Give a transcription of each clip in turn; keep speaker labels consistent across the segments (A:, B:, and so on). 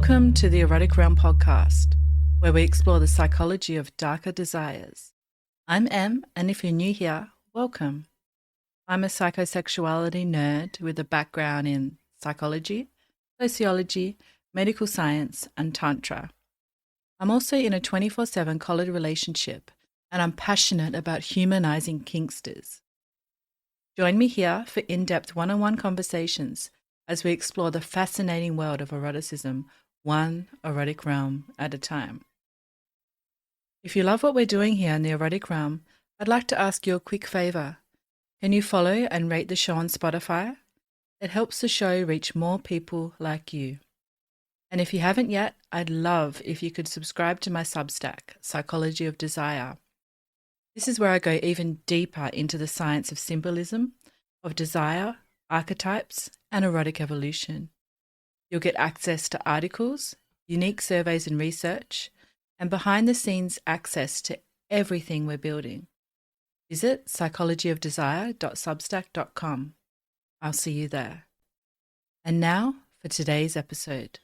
A: Welcome to the Erotic Realm podcast, where we explore the psychology of darker desires. I'm Em, and if you're new here, welcome. I'm a psychosexuality nerd with a background in psychology, sociology, medical science, and Tantra. I'm also in a 24/7 collared relationship, and I'm passionate about humanizing kinksters. Join me here for in-depth one-on-one conversations as we explore the fascinating world of eroticism, one erotic realm at a time. If you love what we're doing here in the erotic realm, I'd like to ask you a quick favor. Can you follow and rate the show on Spotify? It helps the show reach more people like you. And if you haven't yet, I'd love if you could subscribe to my Substack, Psychology of Desire. This is where I go even deeper into the science of symbolism, of desire, archetypes, and erotic evolution. You'll get access to articles, unique surveys and research, and behind-the-scenes access to everything we're building. Visit psychologyofdesire.substack.com. I'll see you there. And now for today's episode.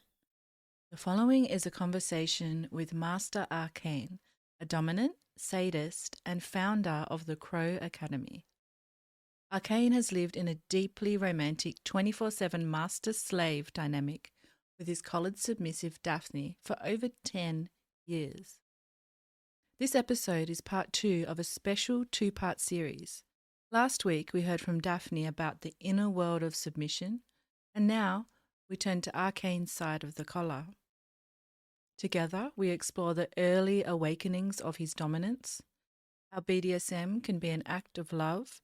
A: The following is a conversation with Master Arcane, a dominant, sadist, and founder of the Crow Academy. Arcane has lived in a deeply romantic 24/7 master-slave dynamic with his collared submissive Daphne for over 10 years. This episode is part 2 of a special 2-part series. Last week we heard from Daphne about the inner world of submission, and now we turn to Arcane's side of the collar. Together we explore the early awakenings of his dominance, how BDSM can be an act of love,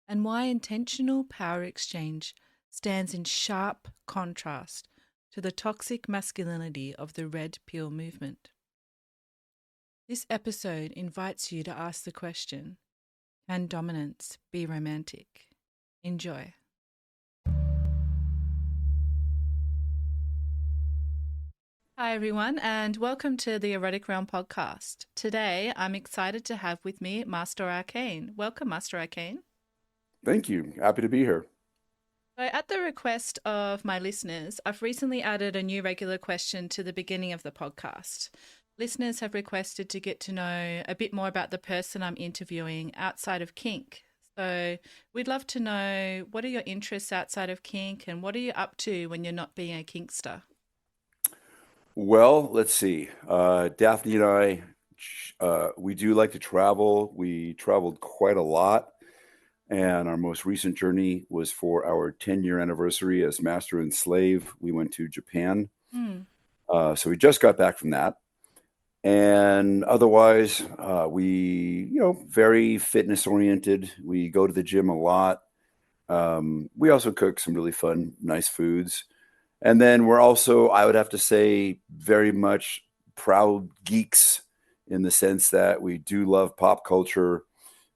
A: and why intentional power exchange stands in sharp contrast to the toxic masculinity of the Red Pill movement. This episode invites you to ask the question, can dominance be romantic? Enjoy. Hi everyone, and welcome to the Erotic Realm podcast. Today I'm excited to have with me Master Arcane. Welcome, Master Arcane.
B: Thank you. Happy to be here.
A: So at the request of my listeners, I've recently added a new regular question to the beginning of the podcast. Listeners have requested to get to know a bit more about the person I'm interviewing outside of kink. So we'd love to know, what are your interests outside of kink and what are you up to when you're not being a kinkster?
B: Well, let's see. Daphne and I, we do like to travel. We traveled quite a lot. And our most recent journey was for our 10-year anniversary as master and slave. We went to Japan. So we just got back from that. And otherwise, we, very fitness oriented. We go to the gym a lot. We also cook some really fun, nice foods. And then we're also, I would have to say, very much proud geeks in the sense that we do love pop culture.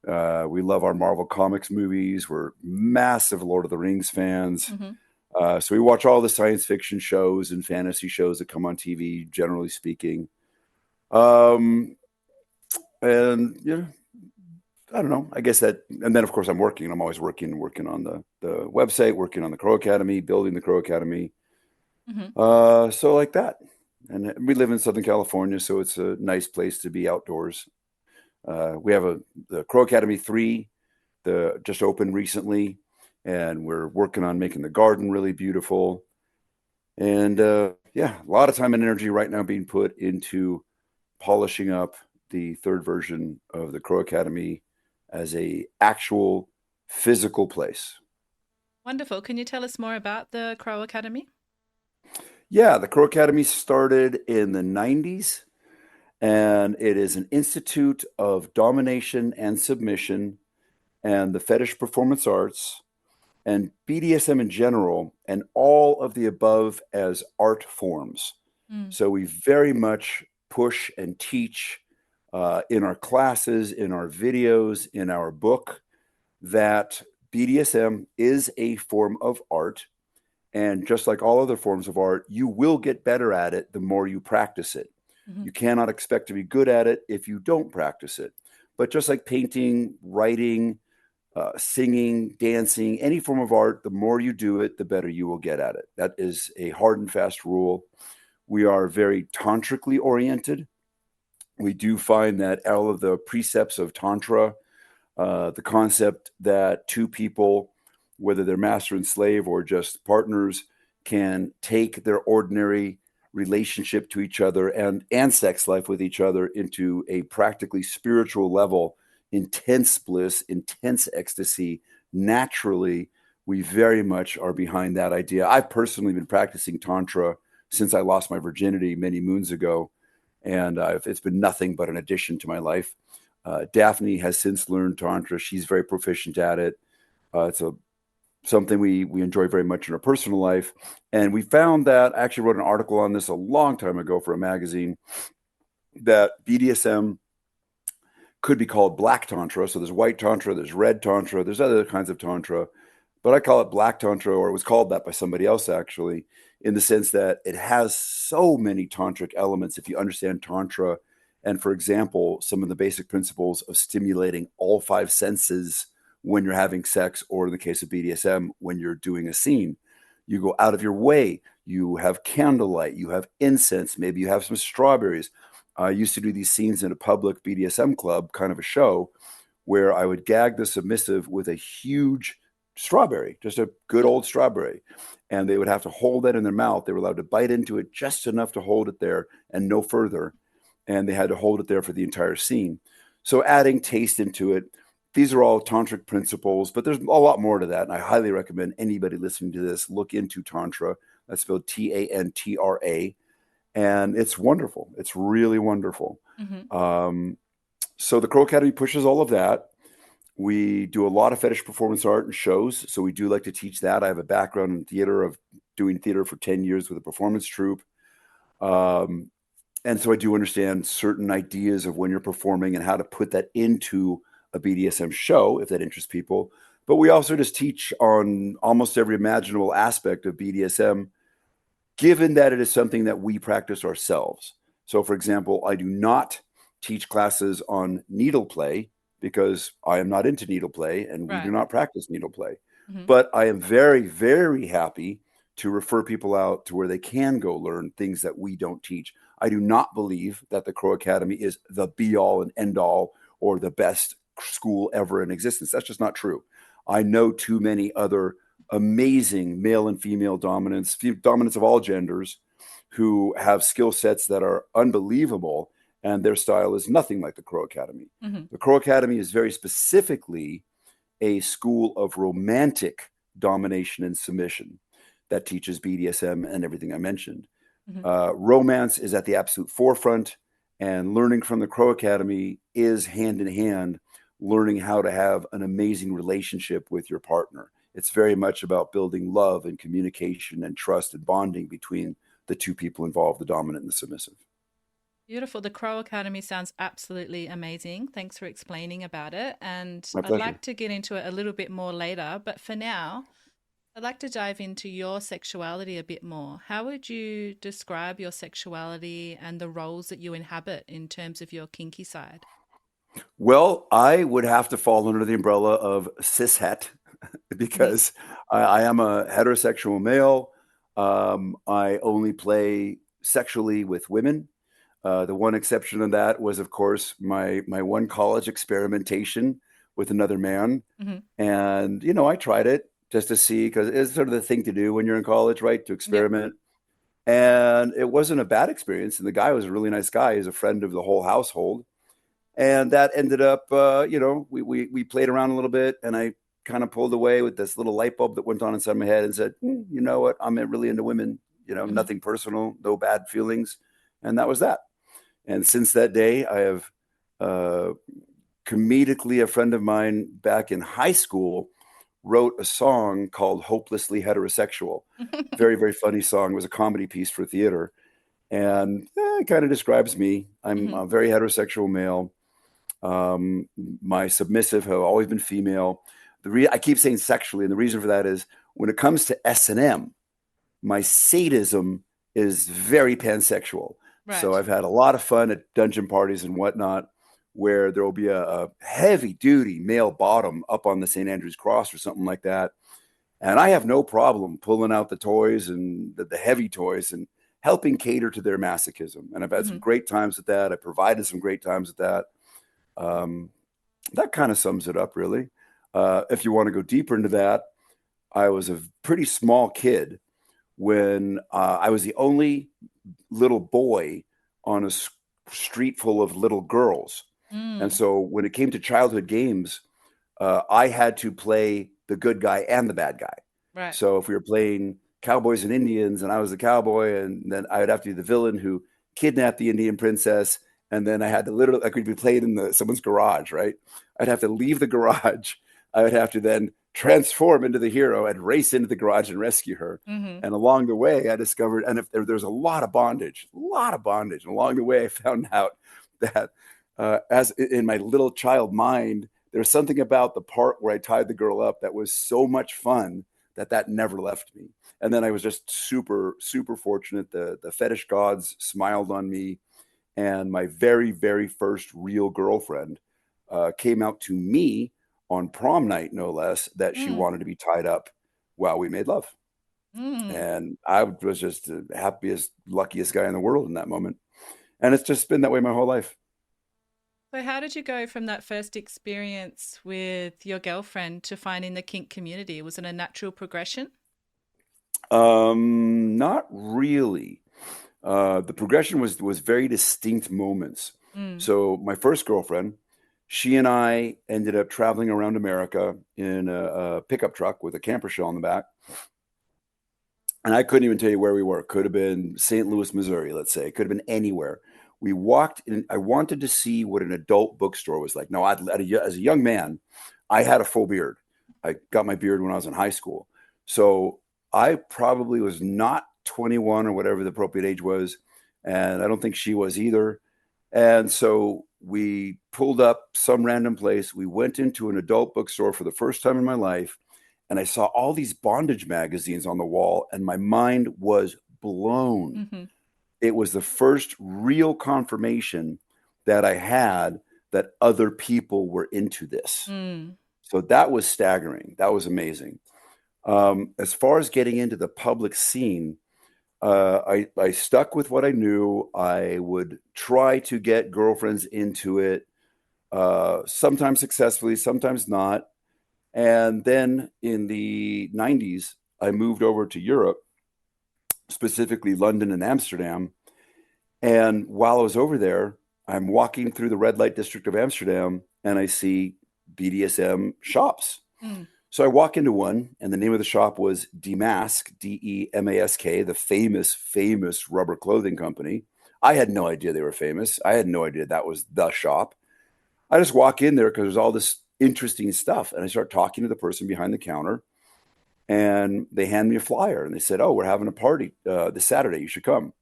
B: We love our Marvel Comics movies. We're massive Lord of the Rings fans. So we watch all the science fiction shows and fantasy shows that come on TV, generally speaking. And, I don't know. I guess that, and then of course I'm working. I'm always working on the website, working on the Crow Academy, building the Crow Academy. So like that. And we live in Southern California, so it's a nice place to be outdoors. We have the Crow Academy 3, just opened recently, and we're working on making the garden really beautiful. And a lot of time and energy right now being put into polishing up the 3rd version of the Crow Academy as a actual physical place.
A: Wonderful. Can you tell us more about the Crow Academy?
B: Yeah, the Crow Academy started in the 90s. And it is an institute of domination and submission and the fetish performance arts and BDSM in general, and all of the above as art forms. So we very much push and teach in our classes, in our videos, in our book, that BDSM is a form of art. And just like all other forms of art, you will get better at it the more you practice it. You cannot expect to be good at it if you don't practice it. But just like painting, writing, singing, dancing, any form of art, the more you do it, the better you will get at it. That is a hard and fast rule. We are very tantrically oriented. We do find that all of the precepts of Tantra, the concept that two people, whether they're master and slave or just partners, can take their ordinary relationship to each other and sex life with each other into a practically spiritual level, intense bliss, intense ecstasy. Naturally, we very much are behind that idea. I've personally been practicing Tantra since I lost my virginity many moons ago, and it's been nothing but an addition to my life. Daphne has since learned Tantra. She's very proficient at it. It's something we enjoy very much in our personal life. And we found that, I actually wrote an article on this a long time ago for a magazine, that BDSM could be called Black Tantra. So there's white Tantra, there's red Tantra, there's other kinds of Tantra. But I call it Black Tantra, or it was called that by somebody else, actually, in the sense that it has so many tantric elements if you understand Tantra. And for example, some of the basic principles of stimulating all five senses when you're having sex, or in the case of BDSM, when you're doing a scene. You go out of your way. You have candlelight. You have incense. Maybe you have some strawberries. I used to do these scenes in a public BDSM club, kind of a show, where I would gag the submissive with a huge strawberry, just a good old strawberry. And they would have to hold that in their mouth. They were allowed to bite into it just enough to hold it there and no further. And they had to hold it there for the entire scene. So adding taste into it. These are all tantric principles, but there's a lot more to that. And I highly recommend anybody listening to this look into Tantra. That's spelled Tantra. And it's wonderful. It's really wonderful.
A: Mm-hmm.
B: So the Crow Academy pushes all of that. We do a lot of fetish performance art and shows. So we do like to teach that. I have a background in theater, of doing theater for 10 years with a performance troupe. And so I do understand certain ideas of when you're performing and how to put that into a BDSM show, if that interests people. But we also just teach on almost every imaginable aspect of BDSM, given that it is something that we practice ourselves. So, for example, I do not teach classes on needle play because I am not into needle play, and we do not practice needle play. Mm-hmm. But I am very, very happy to refer people out to where they can go learn things that we don't teach. I do not believe that the Crow Academy is the be-all and end-all or the best school ever in existence. That's just not true. I know too many other amazing male and female dominants of all genders, who have skill sets that are unbelievable, and their style is nothing like the Crow Academy. Mm-hmm. The Crow Academy is very specifically a school of romantic domination and submission that teaches BDSM and everything I mentioned. Mm-hmm. Romance is at the absolute forefront, and learning from the Crow Academy is hand in hand learning how to have an amazing relationship with your partner. It's very much about building love and communication and trust and bonding between the two people involved, the dominant and the submissive.
A: Beautiful. The Crow Academy sounds absolutely amazing. Thanks for explaining about it. And
B: My
A: I'd
B: pleasure.
A: like to get into it a little bit more later. But for now, I'd like to dive into your sexuality a bit more. How would you describe your sexuality and the roles that you inhabit in terms of your kinky side?
B: Well, I would have to fall under the umbrella of cishet because I am a heterosexual male. I only play sexually with women. The one exception of that was, of course, my one college experimentation with another man. Mm-hmm. And, you know, I tried it just to see, because it's sort of the thing to do when you're in college, right? To experiment. Yep. And it wasn't a bad experience. And the guy was a really nice guy. He's a friend of the whole household. And that ended up, we played around a little bit, and I kind of pulled away with this little light bulb that went on inside my head and said, you know what? I'm really into women, mm-hmm. Nothing personal, no bad feelings. And that was that. And since that day, I have comedically, a friend of mine back in high school wrote a song called Hopelessly Heterosexual. Very, very funny song. It was a comedy piece for theater. And it kind of describes me. I'm mm-hmm. a very heterosexual male. My submissive have always been female. I keep saying sexually, and the reason for that is when it comes to S&M, my sadism is very pansexual. Right. So I've had a lot of fun at dungeon parties and whatnot, where there will be a heavy-duty male bottom up on the St. Andrew's Cross or something like that. And I have no problem pulling out the toys and the heavy toys and helping cater to their masochism. And I've had some great times with that. I provided some great times with that. That kind of sums it up, really. If you want to go deeper into that, I was a pretty small kid when I was the only little boy on a street full of little girls. And so when it came to childhood games, I had to play the good guy and the bad guy.
A: Right.
B: So if we were playing cowboys and Indians and I was the cowboy, and then I would have to be the villain who kidnapped the Indian princess. And then I could be played in someone's garage, right? I'd have to leave the garage. I would have to then transform into the hero and race into the garage and rescue her. And along the way, I discovered, and if there's a lot of bondage. And along the way, I found out that as in my little child mind, there's something about the part where I tied the girl up that was so much fun that never left me. And then I was just super, super fortunate. The fetish gods smiled on me. And my very, very first real girlfriend came out to me on prom night, no less, that she wanted to be tied up while we made love. And I was just the happiest, luckiest guy in the world in that moment. And it's just been that way my whole life.
A: So how did you go from that first experience with your girlfriend to finding the kink community? Was it a natural progression?
B: Not really. The progression was very distinct moments. So my first girlfriend, she and I ended up traveling around America in a pickup truck with a camper shell in the back. And I couldn't even tell you where we were. Could have been St. Louis, Missouri, let's say. It could have been anywhere. We walked in. I wanted to see what an adult bookstore was like. Now, as a young man, I had a full beard. I got my beard when I was in high school. So I probably was not 21 or whatever the appropriate age was. And I don't think she was either. And so we pulled up some random place. We went into an adult bookstore for the first time in my life. And I saw all these bondage magazines on the wall, and my mind was blown. It was the first real confirmation that I had that other people were into this. So that was staggering. That was amazing. As far as getting into the public scene, I stuck with what I knew. I would try to get girlfriends into it, sometimes successfully, sometimes not. And then in the 90s, I moved over to Europe, specifically London and Amsterdam. And while I was over there, I'm walking through the red light district of Amsterdam and I see BDSM shops. So I walk into one, and the name of the shop was Demask, Demask, the famous rubber clothing company. I had no idea they were famous. I had no idea that was the shop. I just walk in there because there's all this interesting stuff. And I start talking to the person behind the counter, and they hand me a flyer and they said, "Oh, we're having a party this Saturday. You should come."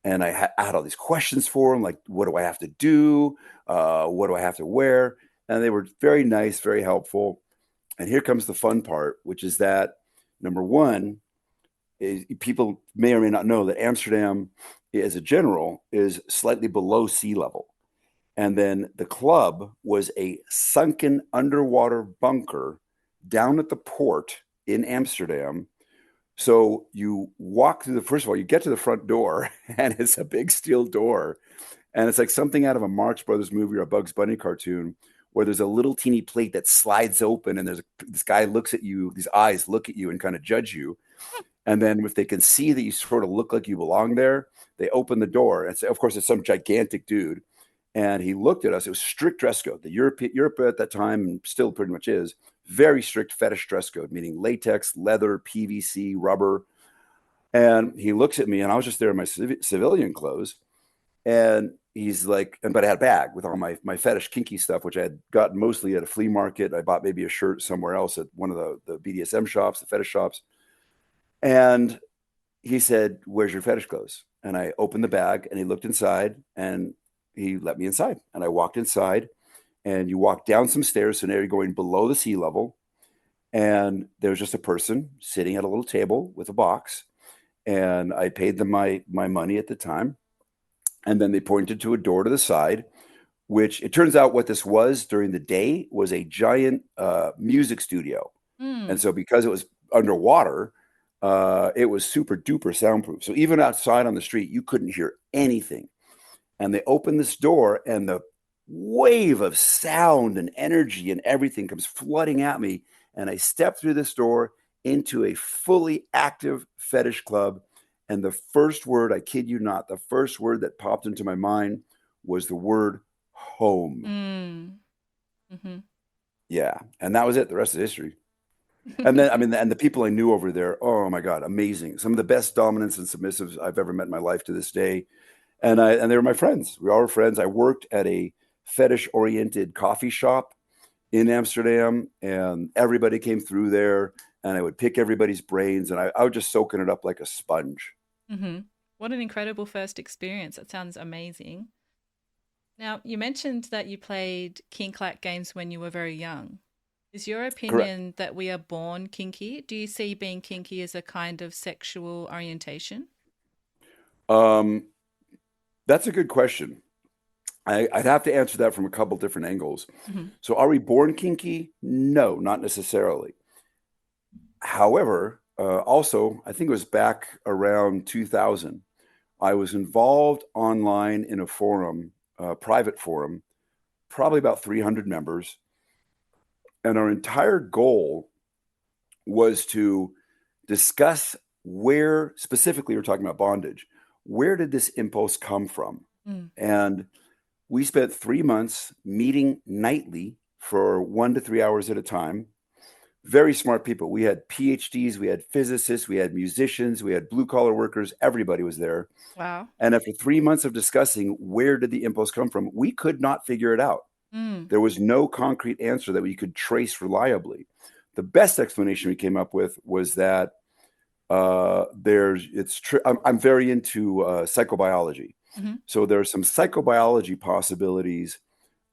B: And I had all these questions for them, like, what do I have to do? What do I have to wear? And they were very nice, very helpful. And here comes the fun part, which is that, number one, people may or may not know that Amsterdam, as a general, is slightly below sea level. And then the club was a sunken underwater bunker down at the port in Amsterdam. So you walk through first of all, you get to the front door, and it's a big steel door. And it's like something out of a Marx Brothers movie or a Bugs Bunny cartoon, where there's a little teeny plate that slides open, and this guy looks at you, these eyes look at you and kind of judge you. And then if they can see that you sort of look like you belong there, they open the door. And of course, it's some gigantic dude. And he looked at us. It was strict dress code. Europe at that time, still pretty much is, very strict fetish dress code, meaning latex, leather, PVC, rubber. And he looks at me, and I was just there in my civilian clothes. And he's like, but I had a bag with all my fetish kinky stuff, which I had gotten mostly at a flea market. I bought maybe a shirt somewhere else at one of the BDSM shops, the fetish shops. And he said, "Where's your fetish clothes?" And I opened the bag, and he looked inside, and he let me inside. And I walked inside, and you walk down some stairs. So now you're going below the sea level. And there's just a person sitting at a little table with a box. And I paid them my money at the time. And then they pointed to a door to the side, which it turns out what this was during the day was a giant music studio. And so because it was underwater, It was super duper soundproof. So even outside on the street, you couldn't hear anything. And they open this door, and the wave of sound and energy and everything comes flooding at me. And I step through this door into a fully active fetish club. And the first word, I kid you not, the first word that popped into my mind was the word home.
A: Mm. Mm-hmm.
B: Yeah. And that was it. The rest is history. And then, I mean, and the people I knew over there, oh my God, amazing. Some of the best dominants and submissives I've ever met in my life to this day. And they were my friends. We all were friends. I worked at a fetish-oriented coffee shop in Amsterdam, and everybody came through there, and I would pick everybody's brains, and I was just soaking it up like a sponge.
A: Mm-hmm. What an incredible first experience. That sounds amazing. Now, you mentioned that you played kink-like games when you were very young. Is your
B: Correct.
A: opinion that we are born kinky? Do you see being kinky as a kind of sexual orientation?
B: Um, that's a good question. I'd have to answer that from a couple different angles.
A: Mm-hmm.
B: So, are we born kinky? No, not necessarily. However, also, I think it was back around 2000, I was involved online in a forum, a private forum, probably about 300 members. And our entire goal was to discuss where, specifically, we're talking about bondage, where did this impulse come from?
A: Mm.
B: And we spent 3 months meeting nightly for 1 to 3 hours at a time. Very smart people. We had PhDs, we had physicists, we had musicians, we had blue collar workers. Everybody was there.
A: Wow.
B: And after 3 months of discussing where did the impulse come from, we could not figure it out.
A: Mm.
B: There was no concrete answer that we could trace reliably. The best explanation we came up with was that I'm very into psychobiology.
A: Mm-hmm.
B: So there are some psychobiology possibilities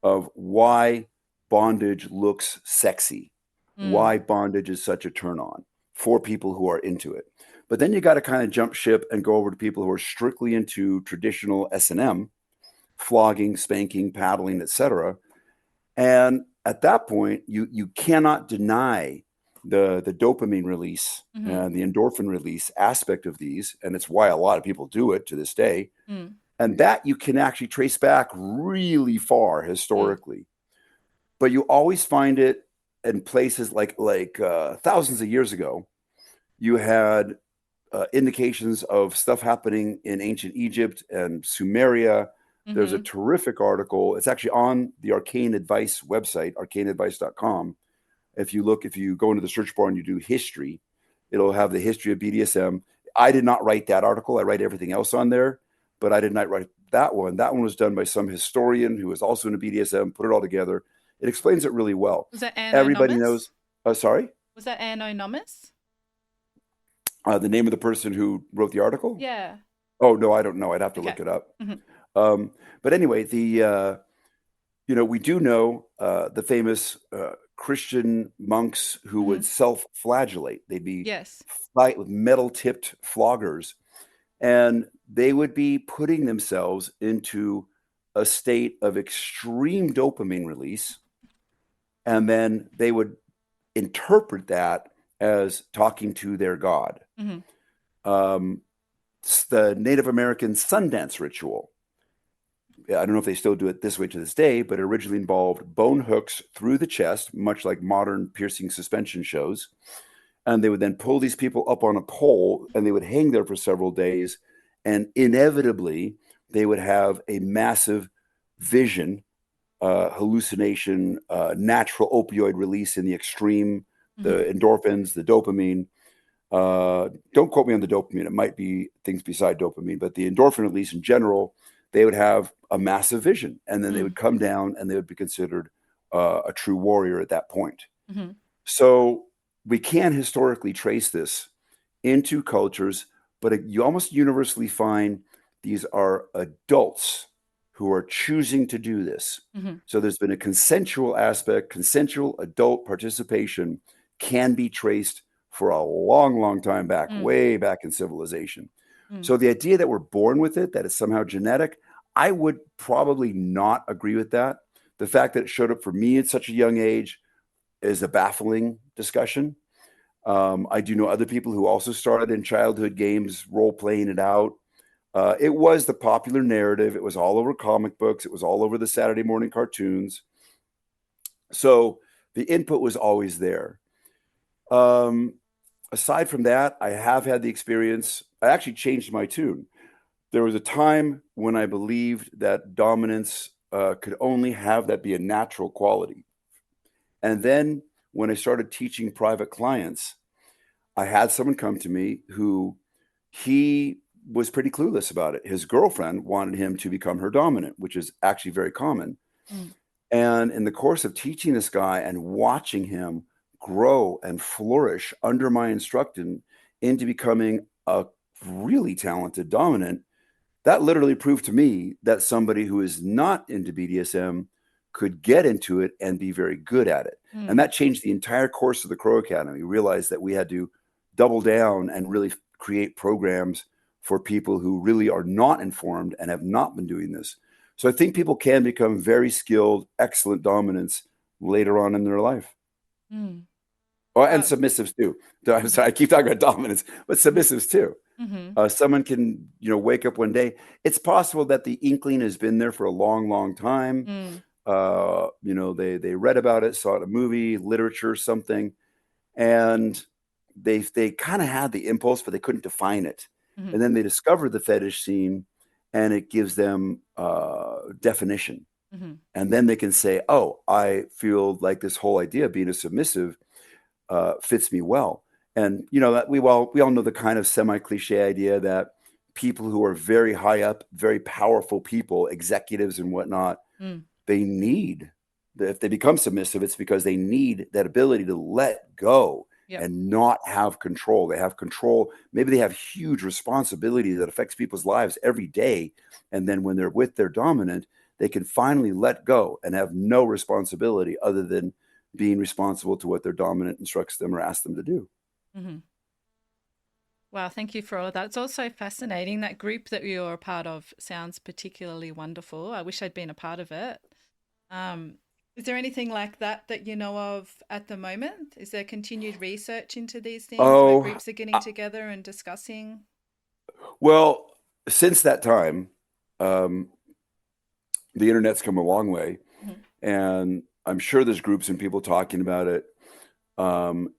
B: of why bondage looks sexy,
A: Mm.
B: why bondage is such a turn on for people who are into it. But then you got to kind of jump ship and go over to people who are strictly into traditional S&M, flogging, spanking, paddling, etc. And at that point, you cannot deny the dopamine release
A: Mm-hmm.
B: and the endorphin release aspect of these, and it's why a lot of people do it to this day.
A: Mm.
B: And that you can actually trace back really far
A: Mm.
B: historically, but you always find it in places like thousands of years ago. You had indications of stuff happening in ancient Egypt and Sumeria. There's a
A: Mm-hmm.
B: terrific article. It's actually on the Arcane Advice website, arcaneadvice.com. If you go into the search bar and you do history, it'll have the history of BDSM. I did not write that article. I write everything else on there, but I did not write that one. That one was done by some historian who was also into BDSM, put it all together. It explains it really well.
A: Was that
B: Everybody
A: anonymous?
B: knows. Sorry?
A: Was that anonymous?
B: The name of the person who wrote the article?
A: Yeah.
B: Oh, no, I don't know. I'd have to
A: Okay.
B: look it up.
A: Mm-hmm.
B: But anyway, we do know the famous Christian monks who
A: Mm-hmm.
B: would self-flagellate. They'd be
A: Yes.
B: fight with metal-tipped floggers, and they would be putting themselves into a state of extreme dopamine release, and then they would interpret that as talking to their God.
A: Mm-hmm.
B: Um, the Native American Sundance ritual. I don't know if they still do it this way to this day, but it originally involved bone hooks through the chest, much like modern piercing suspension shows. And they would then pull these people up on a pole and they would hang there for several days. And inevitably, they would have a massive vision, hallucination, natural opioid release in the extreme,
A: Mm-hmm.
B: the endorphins, the dopamine. Don't quote me on the dopamine. It might be things beside dopamine, but the endorphin release in general, they would have a massive vision. And then they
A: Mm.
B: would come down and they would be considered a true warrior at that point.
A: Mm-hmm.
B: So we can historically trace this into cultures, but you almost universally find these are adults who are choosing to do this.
A: Mm-hmm.
B: So there's been a consensual aspect, consensual adult participation can be traced for a long, long time back,
A: Mm.
B: way back in civilization.
A: Mm.
B: So the idea that we're born with it, that it's somehow genetic, I would probably not agree with that. The fact that it showed up for me at such a young age is a baffling discussion. I do know other people who also started in childhood games, role playing it out. It was the popular narrative. It was all over comic books. It was all over the Saturday morning cartoons. So the input was always there. Um, Aside from that, I have had the experience. I actually changed my tune. There was a time when I believed that dominance could only have that be a natural quality. And then when I started teaching private clients, I had someone come to me who he was pretty clueless about it. His girlfriend wanted him to become her dominant, which is actually very common.
A: Mm.
B: And in the course of teaching this guy and watching him grow and flourish under my instruction into becoming a really talented dominant, that literally proved to me that somebody who is not into BDSM could get into it and be very good at it. And
A: Mm.
B: that changed the entire course of the Crow Academy. We realized that we had to double down and really create programs for people who really are not informed and have not been doing this. So I think people can become very skilled, excellent dominants later on in their life.
A: Mm.
B: Oh, and
A: Wow.
B: submissives too. I'm
A: Mhm.
B: sorry, I keep talking about dominance, but
A: Mhm.
B: submissives too.
A: Mhm.
B: Someone can, wake up one day. It's possible that the inkling has been there for a long, long time.
A: Mm.
B: They read about it, saw it in a movie, literature, something, and they kind of had the impulse, but they couldn't define it.
A: Mhm.
B: And then they discovered the fetish scene, and it gives them definition.
A: Mhm.
B: And then they can say, "Oh, I feel like this whole idea of being a submissive fits me well." And that we all know the kind of semi cliche idea that people who are very high up, very powerful people, executives and whatnot,
A: Mm.
B: they need if they become submissive, it's because they need that ability to let go
A: Yep.
B: and not have control. They have control. Maybe they have huge responsibility that affects people's lives every day. And then when they're with their dominant, they can finally let go and have no responsibility other than being responsible to what their dominant instructs them or asks them to do.
A: Mhm. Wow, thank you for all of that. It's also fascinating. That group that you're a part of sounds particularly wonderful. I wish I'd been a part of it. Um, is there anything like that that you know of at the moment? Is there continued research into these things where
B: Oh,
A: groups are getting
B: uh,
A: together and discussing?
B: well, since that time, um, the internet's come a long way,
A: Mhm.
B: and I'm sure there's groups and people talking about it.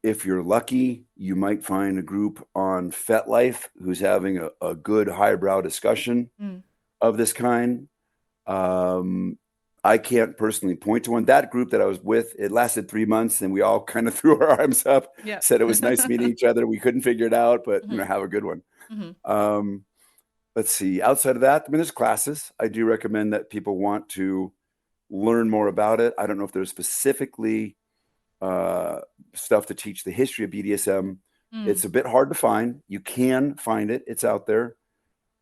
B: If you're lucky, you might find a group on FetLife who's having a good highbrow discussion
A: Mm.
B: of this kind. Um, I can't personally point to one. That group that I was with, it lasted 3 months, and we all kind of threw our arms up,
A: Yeah.
B: said it was nice meeting each other. We couldn't figure it out, but
A: Mhm.
B: have a good one.
A: Mhm.
B: Um, let's see. Outside of that, I mean, there's classes. I do recommend that people want to learn more about it. I don't know if there's specifically uh, stuff to teach the history of BDSM. It's
A: Mm.
B: a bit hard to find. You can find it. It's out there.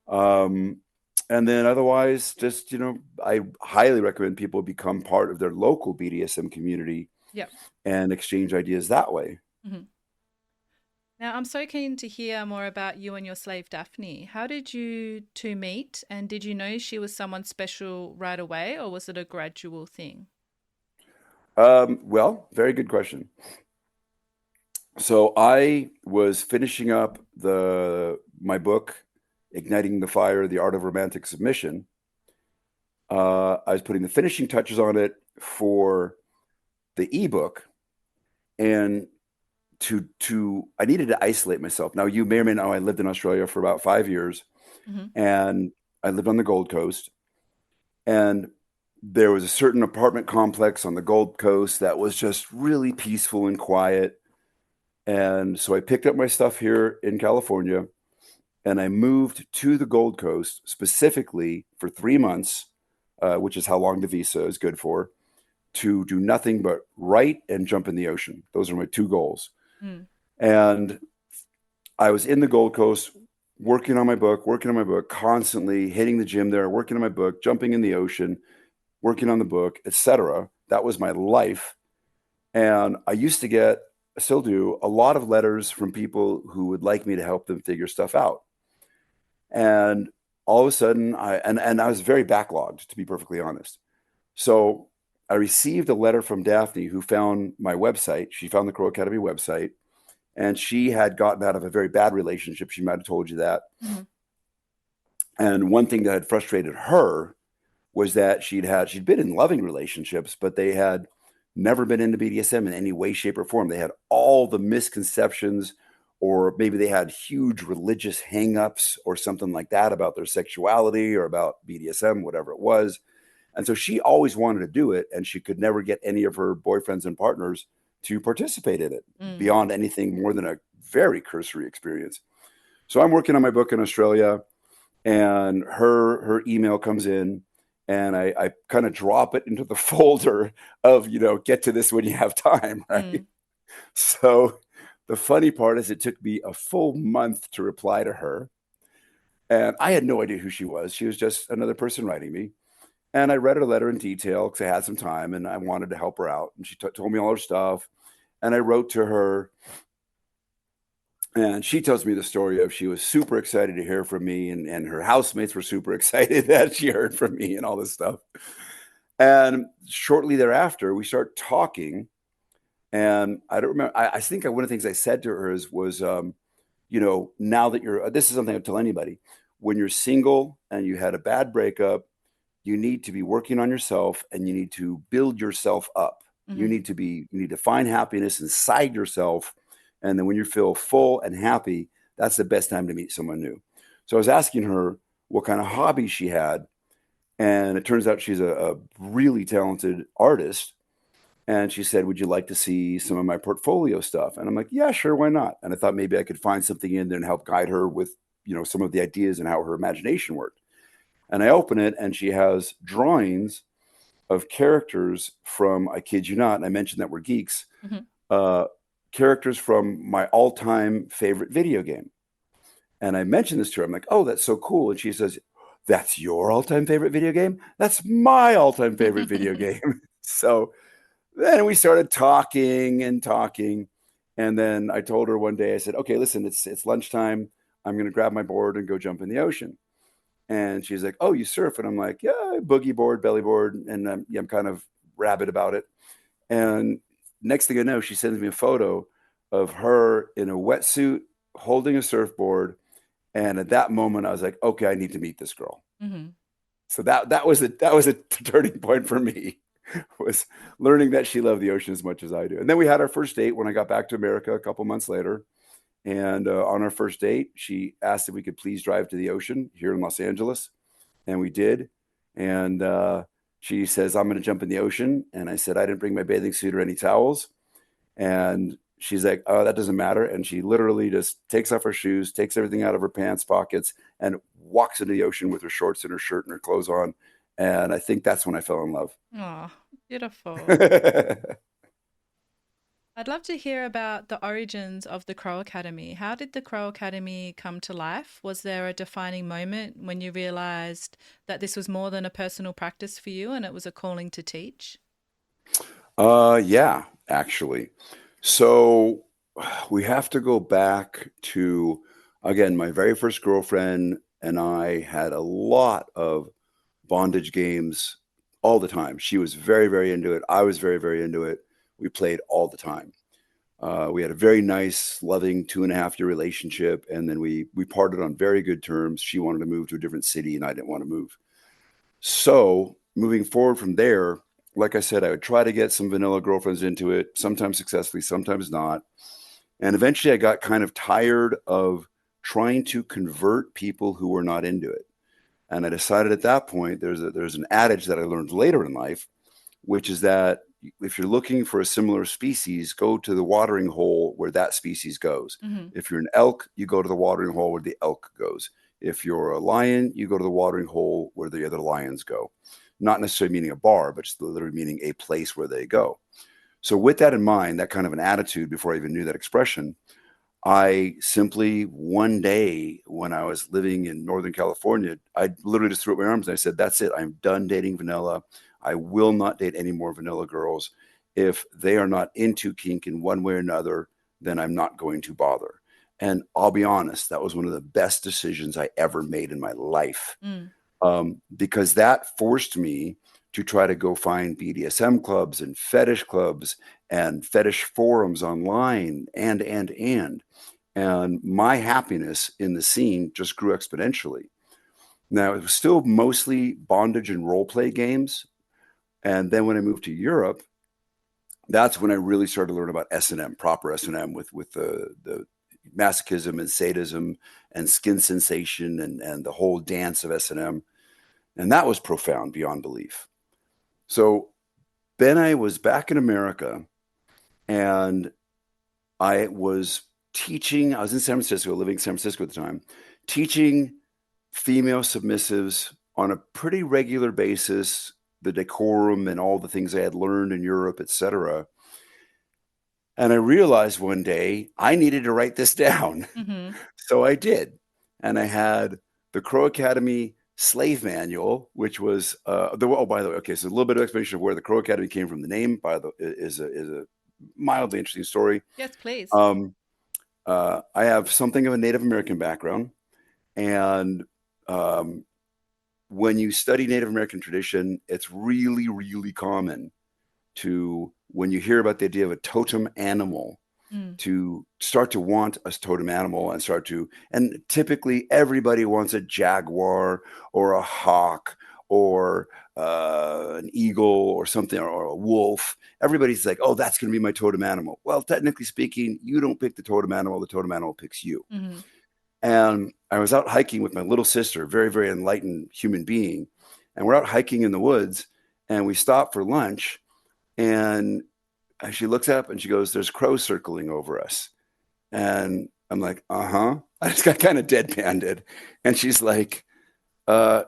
B: Um, and then otherwise, just, I highly recommend people become part of their local BDSM community
A: Yeah.
B: and exchange ideas that way.
A: Mhm. Now, I'm so keen to hear more about you and your slave Daphne. How did you two meet, and did you know she was someone special right away, or was it a gradual thing?
B: Well, very good question. So I was finishing up my book, Igniting the Fire, The Art of Romantic Submission. I was putting the finishing touches on it for the ebook, and I needed to isolate myself. Now, you may or may not know I lived in Australia for about 5 years,
A: Hmm.
B: and I lived on the Gold Coast, and there was a certain apartment complex on the Gold Coast that was just really peaceful and quiet. And so I picked up my stuff here in California, and I moved to the Gold Coast specifically for 3 months, which is how long the visa is good for, to do nothing but write and jump in the ocean. Those are my two goals.
A: Mm.
B: And I was in the Gold Coast working on my book, constantly hitting the gym there, working on my book, jumping in the ocean, working on the book, etc. That was my life. And I used to get, I still do, a lot of letters from people who would like me to help them figure stuff out. And all of a sudden, and I was very backlogged, to be perfectly honest. So I received a letter from Daphne, who found my website. She found the Crow Academy website, And she had gotten out of a very bad relationship. She might have told you that.
A: Mm-hmm.
B: And one thing that had frustrated her was that she'd been in loving relationships, but they had never been into BDSM in any way, shape, or form. They had all the misconceptions, or maybe they had huge religious hangups or something like that about their sexuality or about BDSM, whatever it was. And so she always wanted to do it, and she could never get any of her boyfriends and partners to participate in it
A: Mm.
B: beyond anything more than a very cursory experience. So I'm working on my book in Australia, and her email comes in, and I kind of drop it into the folder of, get to this when you have time, right?
A: Mm.
B: So the funny part is it took me a full month to reply to her. And I had no idea who she was. She was just another person writing me. And I read her letter in detail because I had some time and I wanted to help her out. And she told me all her stuff. And I wrote to her. And she tells me the story of she was super excited to hear from me. And her housemates were super excited that she heard from me and all this stuff. And shortly thereafter, we start talking. And I don't remember. I think one of the things I said to her was now that this is something I tell anybody, when you're single and you had a bad breakup, you need to be working on yourself and you need to build yourself up.
A: Mm-hmm.
B: You need to find happiness inside yourself. And then when you feel full and happy, that's the best time to meet someone new. So I was asking her what kind of hobbies she had. And it turns out she's a really talented artist. And she said, would you like to see some of my portfolio stuff? And I'm like, yeah, sure. Why not? And I thought maybe I could find something in there and help guide her with, some of the ideas and how her imagination worked. And I open it and she has drawings of characters from, I kid you not, and I mentioned that we're geeks,
A: Mm-hmm.
B: characters from my all-time favorite video game. And I mentioned this to her. I'm like, oh, that's so cool. And she says, that's your all-time favorite video game? That's my all-time favorite video game. So then we started talking and talking. And then I told her one day, I said, okay, listen, it's lunchtime. I'm going to grab my board and go jump in the ocean. And she's like, oh, you surf? And I'm like, yeah, boogie board, belly board. And I'm kind of rabid about it. And next thing I know, she sends me a photo of her in a wetsuit holding a surfboard. And at that moment, I was like, okay, I need to meet this girl.
A: Mm-hmm.
B: So that was a turning point for me, was learning that she loved the ocean as much as I do. And then we had our first date when I got back to America a couple months later. And on our first date, she asked if we could please drive to the ocean here in Los Angeles. And we did. And she says, I'm going to jump in the ocean. And I said, I didn't bring my bathing suit or any towels. And she's like, oh, that doesn't matter. And she literally just takes off her shoes, takes everything out of her pants pockets, and walks into the ocean with her shorts and her shirt and her clothes on. And I think that's when I fell in love.
A: Oh, beautiful. I'd love to hear about the origins of the Crow Academy. How did the Crow Academy come to life? Was there a defining moment when you realized that this was more than a personal practice for you and it was a calling to teach?
B: Yeah, actually. So we have to go back to, again, my very first girlfriend and I had a lot of bondage games all the time. She was very, very into it. I was very, very into it. We played all the time. We had a very nice, loving 2.5 year relationship, and then we parted on very good terms. She wanted to move to a different city, and I didn't want to move. So moving forward from there, like I said, I would try to get some vanilla girlfriends into it, sometimes successfully, sometimes not. And eventually I got kind of tired of trying to convert people who were not into it. And I decided at that point, there's an adage that I learned later in life, which is that if you're looking for a similar species, go to the watering hole where that species goes.
A: Mm-hmm.
B: If you're an elk, you go to the watering hole where the elk goes. If you're a lion, you go to the watering hole where the other lions go. Not necessarily meaning a bar, but just literally meaning a place where they go. So with that in mind, that kind of an attitude before I even knew that expression, I simply one day when I was living in Northern California, I literally just threw up my arms and I said, that's it. I'm done dating vanilla. I will not date any more vanilla girls. If they are not into kink in one way or another, then I'm not going to bother. And I'll be honest, that was one of the best decisions I ever made in my life.
A: Mm.
B: Because that forced me to try to go find BDSM clubs and fetish forums online and my happiness in the scene just grew exponentially. Now, it was still mostly bondage and role play games. And then when I moved to Europe, that's when I really started to learn about S&M, proper S&M with the masochism and sadism and skin sensation and the whole dance of S&M. And that was profound beyond belief. So then I was back in America and I was teaching, I was in San Francisco, living in San Francisco at the time, teaching female submissives on a pretty regular basis, the decorum and all the things I had learned in Europe, etc. And I realized one day I needed to write this down.
A: Mm-hmm.
B: So I did. And I had the Crow Academy slave manual, which was by the way, okay, so a little bit of explanation of where the Crow Academy came from. The name is a mildly interesting story.
A: Yes, please.
B: I have something of a Native American background, and when you study Native American tradition, it's really, really common to, when you hear about the idea of a totem animal, to start to want a totem animal and typically everybody wants a jaguar or a hawk or an eagle or something, or a wolf. Everybody's like, oh, that's going to be my totem animal. Well, technically speaking, you don't pick the totem animal picks you.
A: Mm-hmm.
B: And I was out hiking with my little sister, very, very enlightened human being. And we're out hiking in the woods and we stop for lunch. And she looks up and she goes, there's crows circling over us. And I'm like, uh-huh. I just got kind of deadpanned. And she's like, there's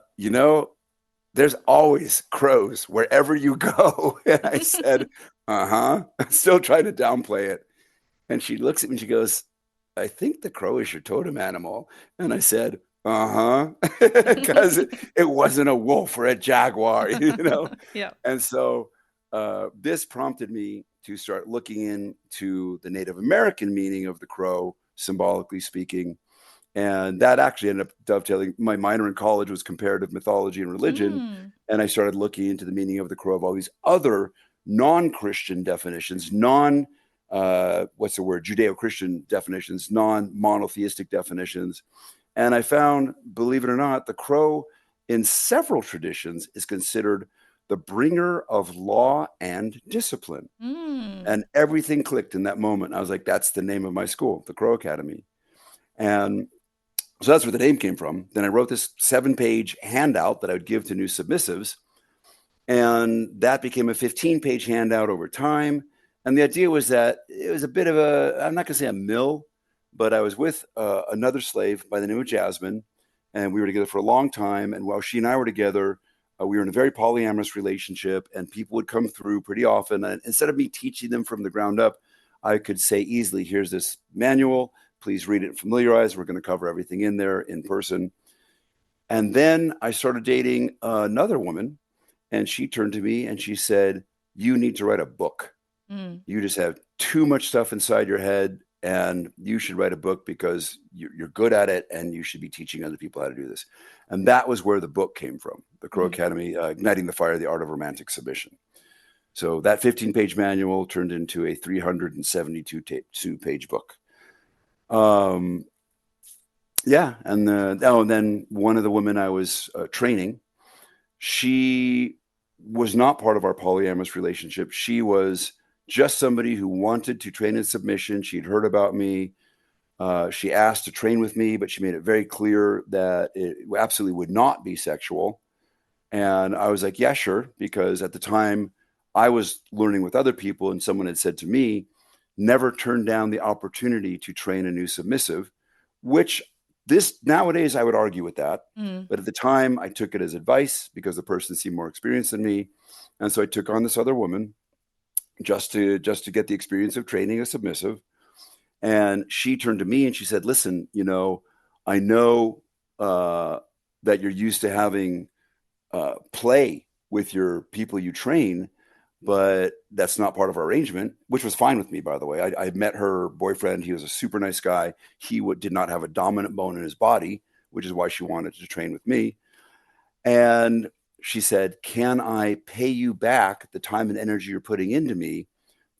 B: always crows wherever you go. And I said, uh-huh. I'm still trying to downplay it. And she looks at me and she goes, I think the crow is your totem animal. And I said, uh-huh. Because it wasn't a wolf or a jaguar,
A: Yeah.
B: And so this prompted me to start looking into the Native American meaning of the crow, symbolically speaking. And that actually ended up dovetailing. My minor in college was comparative mythology and religion. And I started looking into the meaning of the crow of all these other non-Christian definitions, Judeo-Christian definitions, non-monotheistic definitions. And I found, believe it or not, the crow in several traditions is considered the bringer of law and discipline. And everything clicked in that moment. I was like, that's the name of my school, the Crow Academy. And so that's where the name came from. Then I wrote this 7-page handout that I would give to new submissives. And that became a 15-page handout over time. And the idea was that it was a bit of I'm not going to say a mill, but I was with another slave by the name of Jasmine. And we were together for a long time. And while she and I were together, we were in a very polyamorous relationship, and people would come through pretty often. And instead of me teaching them from the ground up, I could say easily, here's this manual. Please read it and familiarize. We're going to cover everything in there in person. And then I started dating another woman, and she turned to me and she said, you need to write a book. You just have too much stuff inside your head, and you should write a book because you're good at it, and you should be teaching other people how to do this. And that was where the book came from, the Crow Academy, Igniting the Fire, The Art of Romantic Submission. So that 15-page manual turned into a 372-page book. And then one of the women I was training, she was not part of our polyamorous relationship. She was just somebody who wanted to train in submission. She'd heard about me. She asked to train with me, but she made it very clear that it absolutely would not be sexual. And I was like, yeah, sure. Because at the time I was learning with other people, and someone had said to me, never turn down the opportunity to train a new submissive, which nowadays I would argue with that. But at the time I took it as advice because the person seemed more experienced than me. And so I took on this other woman just to get the experience of training a submissive. And she turned to me and she said, listen, I know that you're used to having play with your people you train, but that's not part of our arrangement, which was fine with me, by the way. I met her boyfriend. He was a super nice guy. He did not have a dominant bone in his body, which is why she wanted to train with me. And she said, can I pay you back the time and energy you're putting into me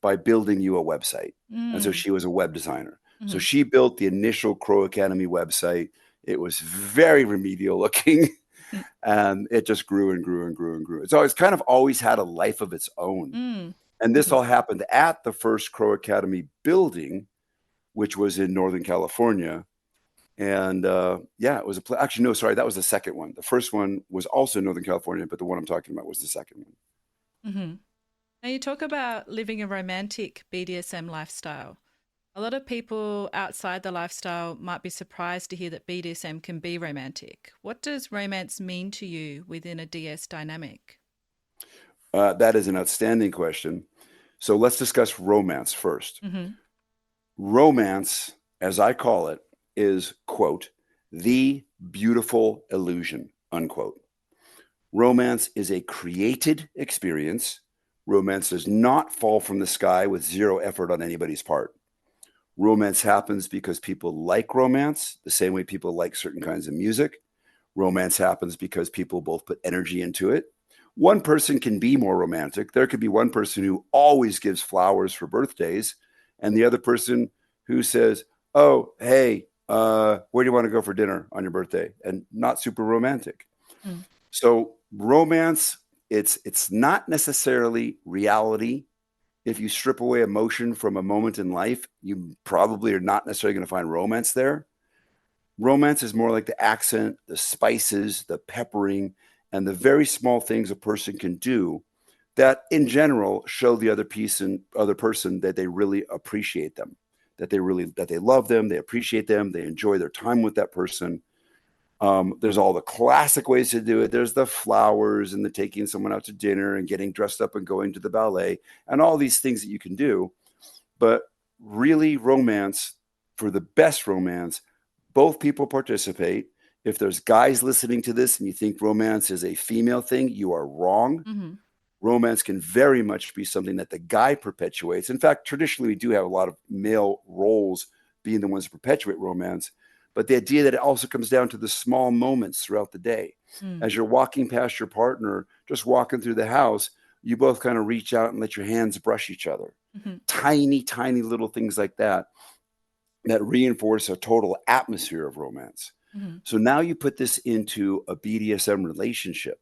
B: by building you a website? And so she was a web designer. So she built the initial Crow Academy website. It was very remedial looking, and it just grew and grew and grew and grew. It's always had a life of its own. And this all happened at the first Crow Academy building, which was in Northern California. And it was actually, no, sorry, that was the second one. The first one was also in Northern California, but the one I'm talking about was the second one.
A: Now, you talk about living a romantic BDSM lifestyle. A lot of people outside the lifestyle might be surprised to hear that BDSM can be romantic. What does romance mean to you within a DS dynamic?
B: That is an outstanding question. So let's discuss romance first. Romance, as I call it, is, quote, the beautiful illusion, unquote. Romance is a created experience. Romance does not fall from the sky with zero effort on anybody's part. Romance happens because people like romance, the same way people like certain kinds of music. Romance happens because people both put energy into it. One person can be more romantic. There could be one person who always gives flowers for birthdays, and the other person who says, oh, hey, where do you want to go for dinner on your birthday? And not super romantic. So romance, it's not necessarily reality. If you strip away emotion from a moment in life, you probably are not necessarily going to find romance there. Romance is more like the accent, the spices, the peppering, and the very small things a person can do that in general show the other person that they really appreciate them, that they love them, they appreciate them, they enjoy their time with that person. There's all the classic ways to do it. There's the flowers and the taking someone out to dinner and getting dressed up and going to the ballet and all these things that you can do. But really, romance, for the best romance, both people participate. If there's guys listening to this and you think romance is a female thing, you are wrong. Romance can very much be something that the guy perpetuates. In fact, traditionally, we do have a lot of male roles being the ones that perpetuate romance. But the idea that it also comes down to the small moments throughout the day. As you're walking past your partner, just walking through the house, you both kind of reach out and let your hands brush each other. Tiny, tiny little things like that reinforce a total atmosphere of romance. So now you put this into a BDSM relationship.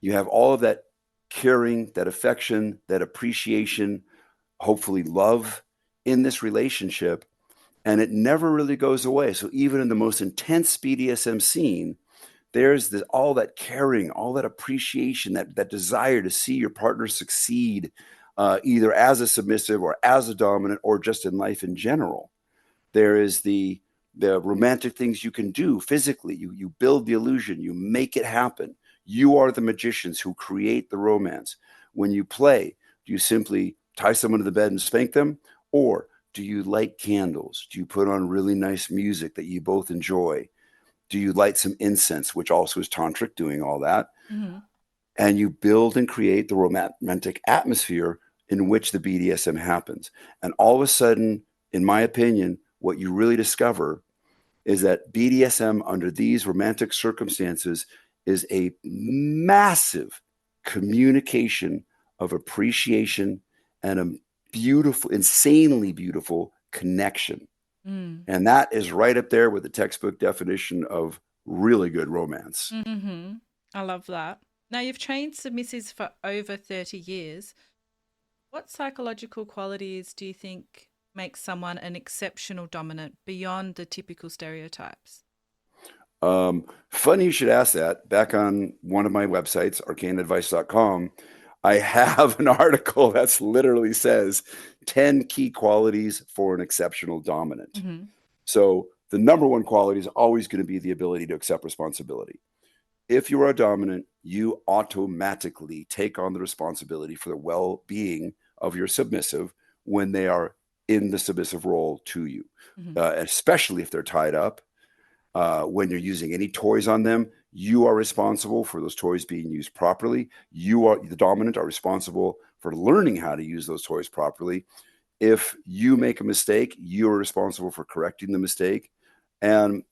B: You have all of that caring, that affection, that appreciation, hopefully love in this relationship. And it never really goes away. So even in the most intense BDSM scene, there's all that caring, all that appreciation, that desire to see your partner succeed, either as a submissive or as a dominant or just in life in general. There is the romantic things you can do physically. You build the illusion. You make it happen. You are the magicians who create the romance. When you play, do you simply tie someone to the bed and spank them? Or do you light candles? Do you put on really nice music that you both enjoy? Do you light some incense, which also is tantric, doing all that? And you build and create the romantic atmosphere in which the BDSM happens. And all of a sudden, in my opinion, what you really discover is that BDSM under these romantic circumstances is a massive communication of appreciation and a beautiful, insanely beautiful connection. And that is right up there with the textbook definition of really good romance.
A: I love that. Now, you've trained submissives for over 30 years. What psychological qualities do you think make someone an exceptional dominant beyond the typical stereotypes?
B: Funny you should ask that. Back on one of my websites, arcaneadvice.com, I have an article that literally says 10 key qualities for an exceptional dominant. So the number one quality is always going to be the ability to accept responsibility. If you are a dominant, you automatically take on the responsibility for the well-being of your submissive when they are in the submissive role to you, especially if they're tied up. When you're using any toys on them, you are responsible for those toys being used properly. The dominant are responsible for learning how to use those toys properly. If you make a mistake, you are responsible for correcting the mistake. And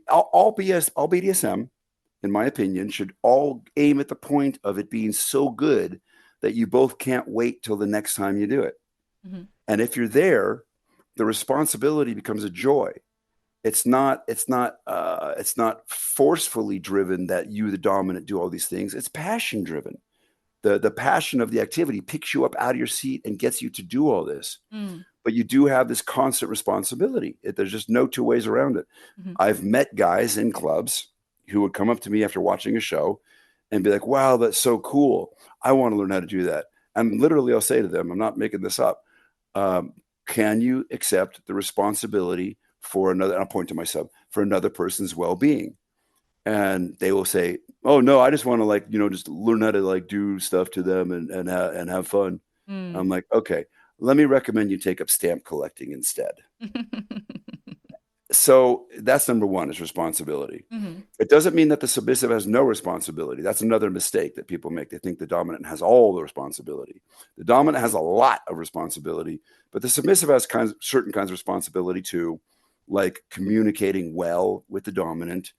B: all BDSM in my opinion, should all aim at the point of it being so good that you both can't wait till the next time you do it.
A: Mm-hmm.
B: And if you're there, the responsibility becomes a joy. It's not forcefully driven that you, the dominant, do all these things. It's passion driven. The passion of the activity picks you up out of your seat and gets you to do all this.
A: Mm.
B: But you do have this constant responsibility. There's just no two ways around it.
A: Mm-hmm.
B: I've met guys in clubs who would come up to me after watching a show and be like, wow, that's so cool. I want to learn how to do that. And literally, I'll say to them, I'm not making this up. Can you accept the responsibility for another, and I'll point to myself, for another person's well-being? And they will say, oh, no, I just want to just learn how to do stuff to them and have fun.
A: Mm.
B: I'm like, okay, let me recommend you take up stamp collecting instead. So that's number one, is responsibility.
A: Mm-hmm.
B: It doesn't mean that the submissive has no responsibility. That's another mistake that people make. They think the dominant has all the responsibility. The dominant has a lot of responsibility, but the submissive has certain kinds of responsibility too, like communicating well with the dominant,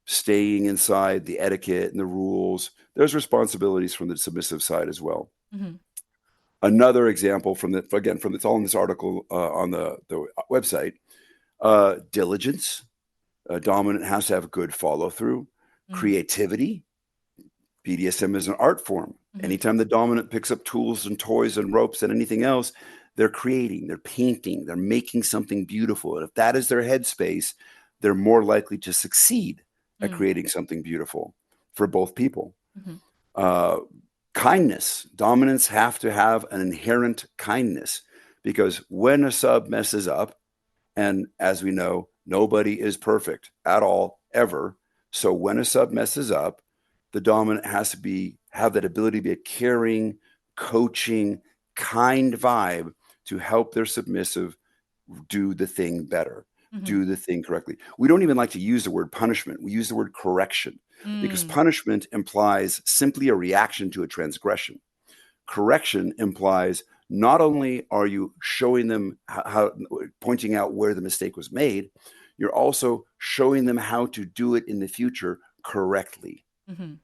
B: staying inside the etiquette and the rules. There's responsibilities from the submissive side as well.
A: Mm-hmm.
B: Another example from it's all in this article on the website. Diligence. A dominant has to have good follow through.
A: Mm-hmm.
B: Creativity. BDSM is an art form.
A: Mm-hmm.
B: Anytime the dominant picks up tools and toys and ropes and anything else, they're creating, they're painting, they're making something beautiful. And if that is their headspace, they're more likely to succeed at creating something beautiful for both people.
A: Mm-hmm.
B: Kindness. Dominants have to have an inherent kindness, because when a sub messes up, and as we know, nobody is perfect at all, ever. So when a sub messes up, the dominant has to have that ability to be a caring, coaching, kind vibe to help their submissive do the thing better,
A: Mm-hmm.
B: do the thing correctly. We don't even like to use the word punishment. We use the word correction, because punishment implies simply a reaction to a transgression. Correction implies not only are you showing them pointing out where the mistake was made, you're also showing them how to do it in the future correctly.
A: Mm-hmm.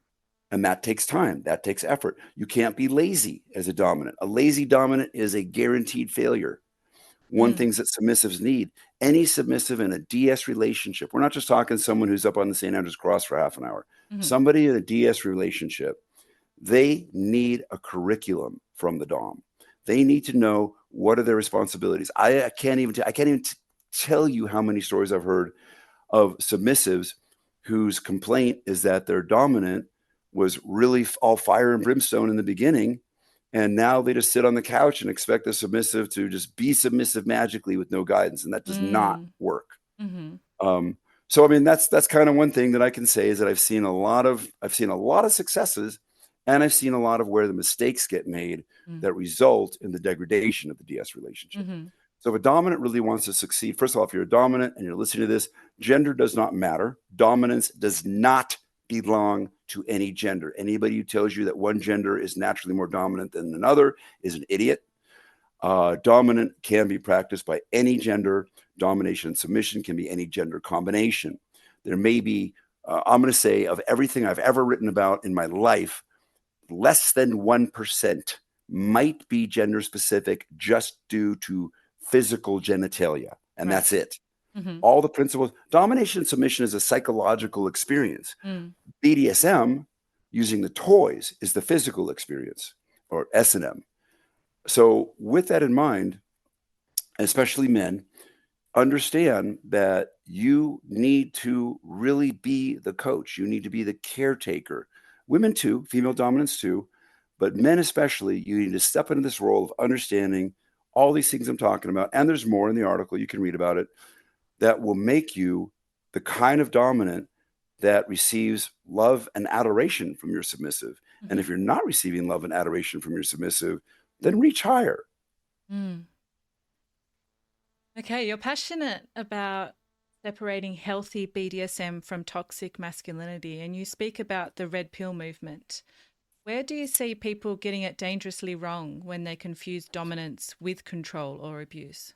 B: And that takes time. That takes effort. You can't be lazy as a dominant. A lazy dominant is a guaranteed failure. One things that submissives need, any submissive in a DS relationship, we're not just talking someone who's up on the St. Andrew's Cross for half an hour.
A: Mm-hmm.
B: Somebody in a DS relationship, they need a curriculum from the dom. They need to know what are their responsibilities. I can't even tell you how many stories I've heard of submissives whose complaint is that their dominant was really all fire and brimstone in the beginning, and now they just sit on the couch and expect the submissive to just be submissive magically with no guidance, and that does not work.
A: Mm-hmm.
B: So I mean, that's kind of one thing that I can say, is that I've seen a lot of successes, and I've seen a lot of where the mistakes get made that result in the degradation of the DS relationship.
A: Mm-hmm.
B: So if a dominant really wants to succeed, first of all, if you're a dominant and you're listening to this, gender does not matter. Dominance does not belong to any gender. Anybody who tells you that one gender is naturally more dominant than another is an idiot. Dominant can be practiced by any gender. Domination and submission can be any gender combination. There may be, I'm going to say, of everything I've ever written about in my life, less than 1% might be gender specific just due to physical genitalia. And that's it.
A: Mm-hmm.
B: All the principles, domination and submission is a psychological experience. BDSM, using the toys, is the physical experience, or S&M. So with that in mind, especially men, understand that you need to really be the coach. You need to be the caretaker. Women too, female dominance too, but men especially, you need to step into this role of understanding all these things I'm talking about. And there's more in the article, you can read about it, that will make you the kind of dominant that receives love and adoration from your submissive.
A: Mm-hmm.
B: And if you're not receiving love and adoration from your submissive, then reach higher.
A: Okay, you're passionate about separating healthy BDSM from toxic masculinity, and you speak about the red pill movement. Where do you see people getting it dangerously wrong when they confuse dominance with control or abuse?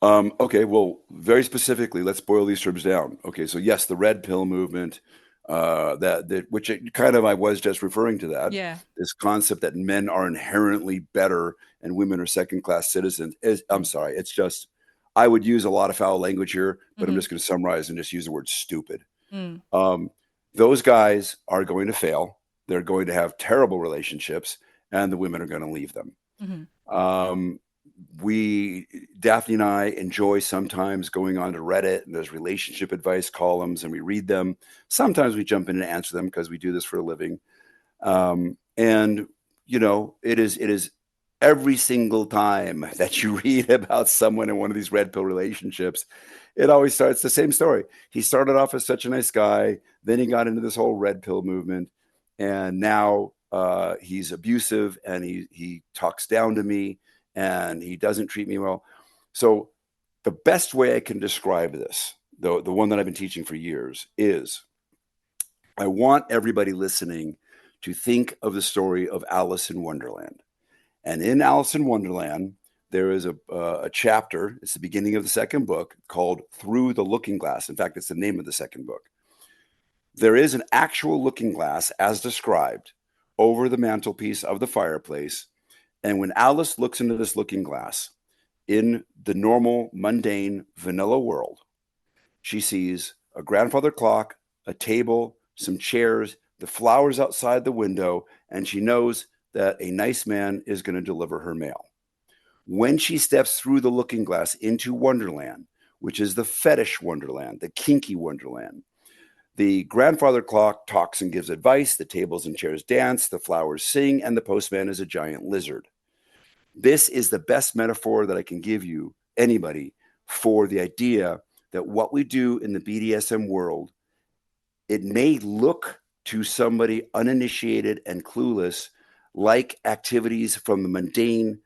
B: Okay, well, very specifically, let's boil these terms down. Okay, so yes, the red pill movement, that which I was just referring to that.
A: Yeah.
B: This concept that men are inherently better and women are second class citizens is, I'm
A: Mm.
B: sorry, it's just, I would use a lot of foul language here, but I'm
A: Mm-hmm.
B: just going to summarize and just use the word stupid.
A: Mm.
B: Um, those guys are going to fail. They're going to have terrible relationships, and the women are going to leave them.
A: Mm-hmm.
B: Um, we, Daphne and I, enjoy sometimes going on to Reddit, and there's relationship advice columns, and we read them. Sometimes we jump in and answer them because we do this for a living. And it is every single time that you read about someone in one of these red pill relationships, it always starts the same story. He started off as such a nice guy, then he got into this whole red pill movement, and now he's abusive, and he talks down to me, and he doesn't treat me well. So the best way I can describe this, the one that I've been teaching for years, is I want everybody listening to think of the story of Alice in Wonderland. And in Alice in Wonderland, there is a chapter, it's the beginning of the second book, called Through the Looking Glass. In fact, it's the name of the second book. There is an actual looking glass, as described, over the mantelpiece of the fireplace. And when Alice looks into this looking glass, in the normal, mundane, vanilla world, she sees a grandfather clock, a table, some chairs, the flowers outside the window, and she knows that a nice man is going to deliver her mail. When she steps through the looking glass into Wonderland, which is the fetish Wonderland, the kinky Wonderland, the grandfather clock talks and gives advice, the tables and chairs dance, the flowers sing, and the postman is a giant lizard. This is the best metaphor that I can give you, anybody, for the idea that what we do in the BDSM world, it may look to somebody uninitiated and clueless like activities from the mundane,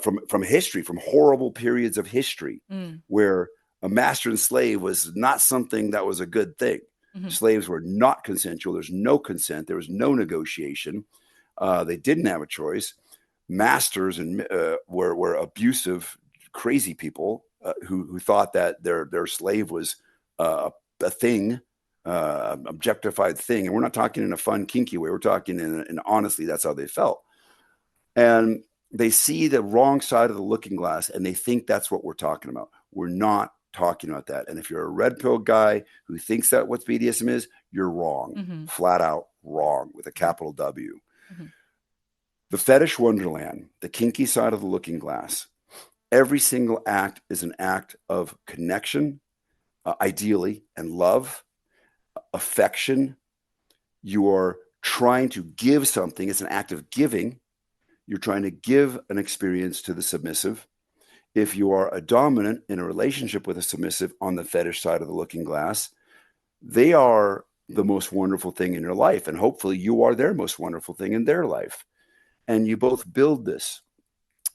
B: from history, from horrible periods of history, where a master and slave was not something that was a good thing.
A: Mm-hmm.
B: Slaves were not consensual. There's no consent. There was no negotiation. They didn't have a choice. Masters were abusive, crazy people who thought that their slave was a thing, objectified thing. And we're not talking in a fun, kinky way. We're talking in honestly, that's how they felt. And they see the wrong side of the looking glass, and they think that's what we're talking about. We're not talking about that. And if you're a red pill guy who thinks that what BDSM is, you're wrong.
A: Mm-hmm.
B: Flat out wrong with a capital W.
A: Mm-hmm.
B: The fetish Wonderland, the kinky side of the looking glass, every single act is an act of connection, ideally, and love, affection. You are trying to give something. It's an act of giving. You're trying to give an experience to the submissive. If you are a dominant in a relationship with a submissive on the fetish side of the looking glass, they are the most wonderful thing in your life. And hopefully you are their most wonderful thing in their life. And you both build this.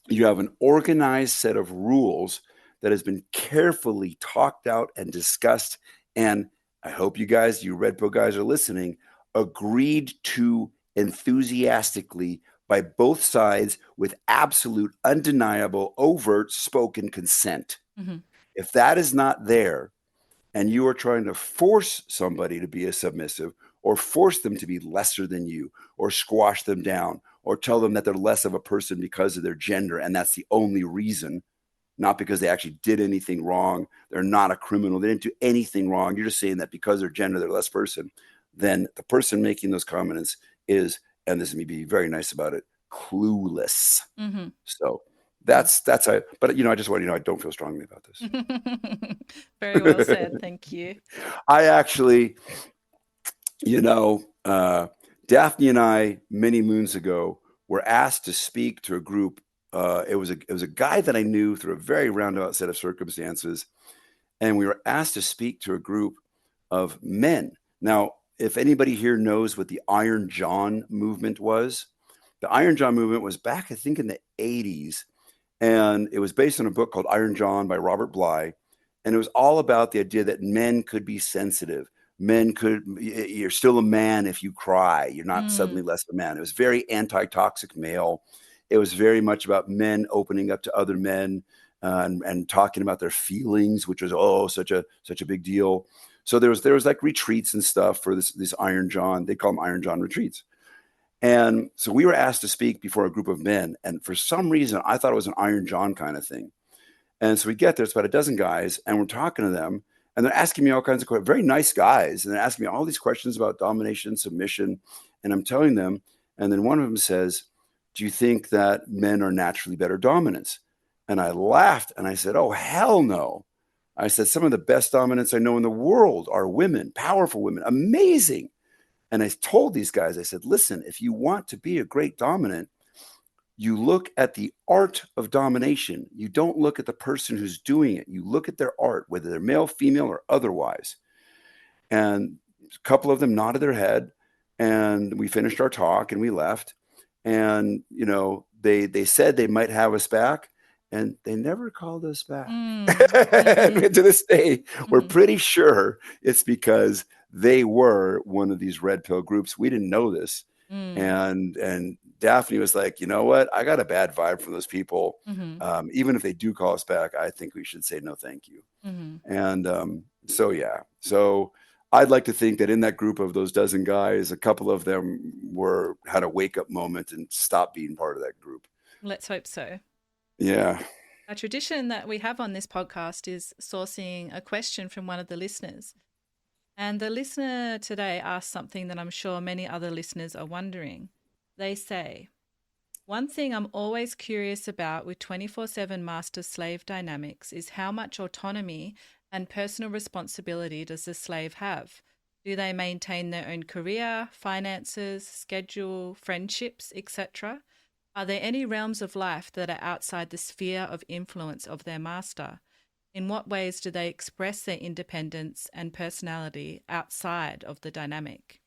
B: You have an organized set of rules that has been carefully talked out and discussed. And I hope you guys, you red pill guys are listening, agreed to enthusiastically by both sides with absolute, undeniable, overt spoken consent.
A: Mm-hmm.
B: If that is not there, and you are trying to force somebody to be a submissive, or force them to be lesser than you, or squash them down, or tell them that they're less of a person because of their gender, and that's the only reason, not because they actually did anything wrong, they're not a criminal, they didn't do anything wrong, you're just saying that because they're gender, they're less person, then the person making those comments is, and this is me being very nice about it, clueless.
A: Mm-hmm.
B: So that's a, but I just want you to know I don't feel strongly about this.
A: Very well said. Thank you.
B: I actually, Daphne and I, many moons ago, were asked to speak to a group. It was a guy that I knew through a very roundabout set of circumstances, and we were asked to speak to a group of men. Now, if anybody here knows what the Iron John movement was, the Iron John movement was back, I think, in the 80s, and it was based on a book called Iron John by Robert Bly, and it was all about the idea that men could be sensitive. You're still a man if you cry. You're not suddenly less of a man. It was very anti-toxic male. It was very much about men opening up to other men and talking about their feelings, which was such a big deal. So there was like retreats and stuff for this Iron John. They call them Iron John retreats. And so we were asked to speak before a group of men, and for some reason I thought it was an Iron John kind of thing. And so we get there, it's about a dozen guys, and we're talking to them, and they're asking me all kinds of questions, very nice guys, and they're asking me all these questions about domination, submission, and I'm telling them, and then one of them says, "Do you think that men are naturally better dominants?" And I laughed, and I said, "Oh, hell no." I said, "Some of the best dominants I know in the world are women, powerful women, amazing." And I told these guys, I said, "Listen, if you want to be a great dominant, you look at the art of domination. You don't look at the person who's doing it. You look at their art, whether they're male, female, or otherwise." And a couple of them nodded their head, and we finished our talk and we left. And, they said they might have us back, and they never called us back. And to this day, we're pretty sure it's because they were one of these red pill groups. We didn't know this. And Daphne was like, "You know what? I got a bad vibe from those people. Even if they do call us back, I think we should say no, thank you." And so I'd like to think that in that group of those dozen guys, a couple of them had a wake up moment and stopped being part of that group.
A: Let's hope so.
B: Yeah.
A: A tradition that we have on this podcast is sourcing a question from one of the listeners. And the listener today asked something that I'm sure many other listeners are wondering. They say, "One thing I'm always curious about with 24/7 master-slave dynamics is how much autonomy and personal responsibility does the slave have? Do they maintain their own career, finances, schedule, friendships, etc.? Are there any realms of life that are outside the sphere of influence of their master? In what ways do they express their independence and personality outside of the dynamic?"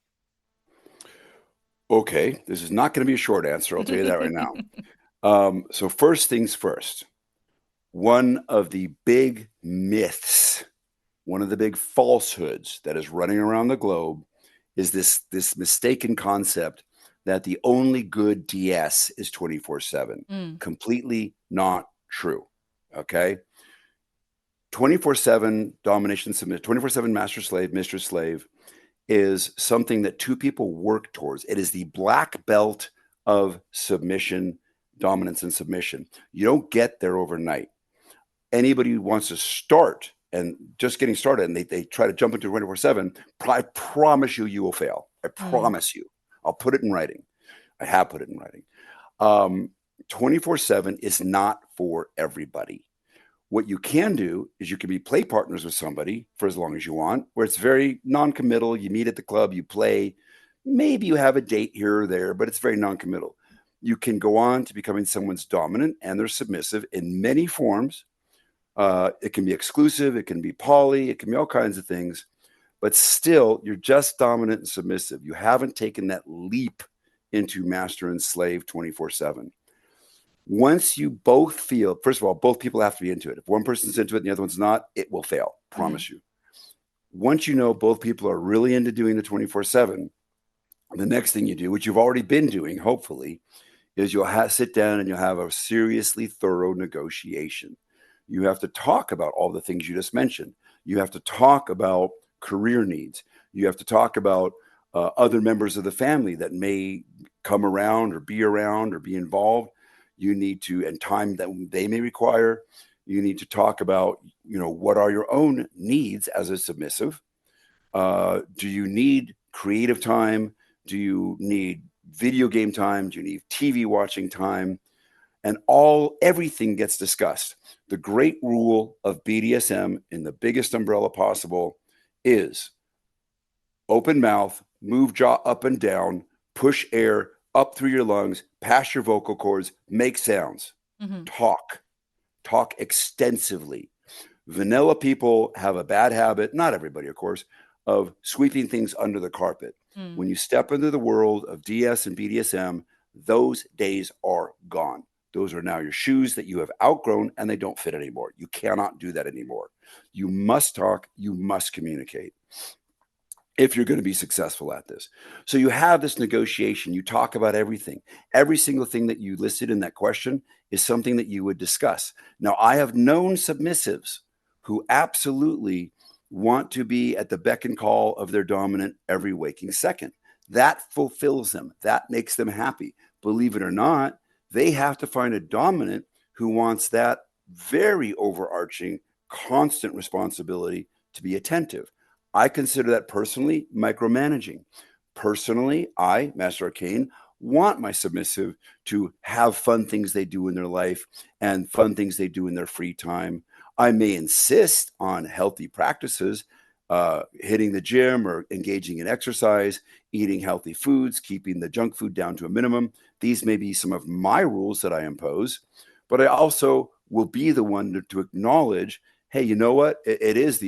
B: Okay, this is not going to be a short answer. I'll tell you that right now. So first things first, one of the big myths, one of the big falsehoods that is running around the globe is this mistaken concept that the only good DS is 24/7. Completely not true. Okay. 24/7 domination, submit, 24/7 master slave, mistress slave is something that two people work towards. It is the black belt of submission, dominance, and submission. You don't get there overnight. Anybody who wants to start and just getting started and they try to jump into 24/7, I promise you will fail. I promise you. I'll put it in writing. I have put it in writing. 24/7 is not for everybody. What you can do is you can be play partners with somebody for as long as you want, where it's very non-committal. You meet at the club, you play. Maybe you have a date here or there, but it's very non-committal. You can go on to becoming someone's dominant and they're submissive in many forms. It can be exclusive. It can be poly. It can be all kinds of things. But still, you're just dominant and submissive. You haven't taken that leap into master and slave 24/7. Once you both feel, first of all, both people have to be into it. If one person's into it and the other one's not, it will fail. Promise you. Once you know both people are really into doing the 24/7, the next thing you do, which you've already been doing, hopefully, is you'll sit down and you'll have a seriously thorough negotiation. You have to talk about all the things you just mentioned. You have to talk about career needs. You have to talk about other members of the family that may come around or be involved. You need to, and time that they may require. You need to talk about, what are your own needs as a submissive? Do you need creative time? Do you need video game time? Do you need TV watching time? And everything gets discussed. The great rule of BDSM in the biggest umbrella possible is open mouth, move jaw up and down, push air up through your lungs, past your vocal cords, make sounds, talk extensively. Vanilla people have a bad habit, not everybody, of course, of sweeping things under the carpet. When you step into the world of DS and BDSM, those days are gone. Those are now your shoes that you have outgrown and they don't fit anymore. You cannot do that anymore. You must talk. You must communicate. if you're going to be successful at this. So you have this negotiation, you talk about everything. Every single thing that you listed in that question is something that you would discuss. Now, I have known submissives who absolutely want to be at the beck and call of their dominant every waking second. That fulfills them, that makes them happy. Believe it or not, they have to find a dominant who wants that very overarching, constant responsibility to be attentive. I consider that personally micromanaging. Personally, I, Master Arcane, want my submissive to have fun things they do in their life and fun things they do in their free time. I may insist on healthy practices, hitting the gym or engaging in exercise, eating healthy foods, keeping the junk food down to a minimum. These may be some of my rules that I impose, but I also will be the one to acknowledge, hey, you know what? It is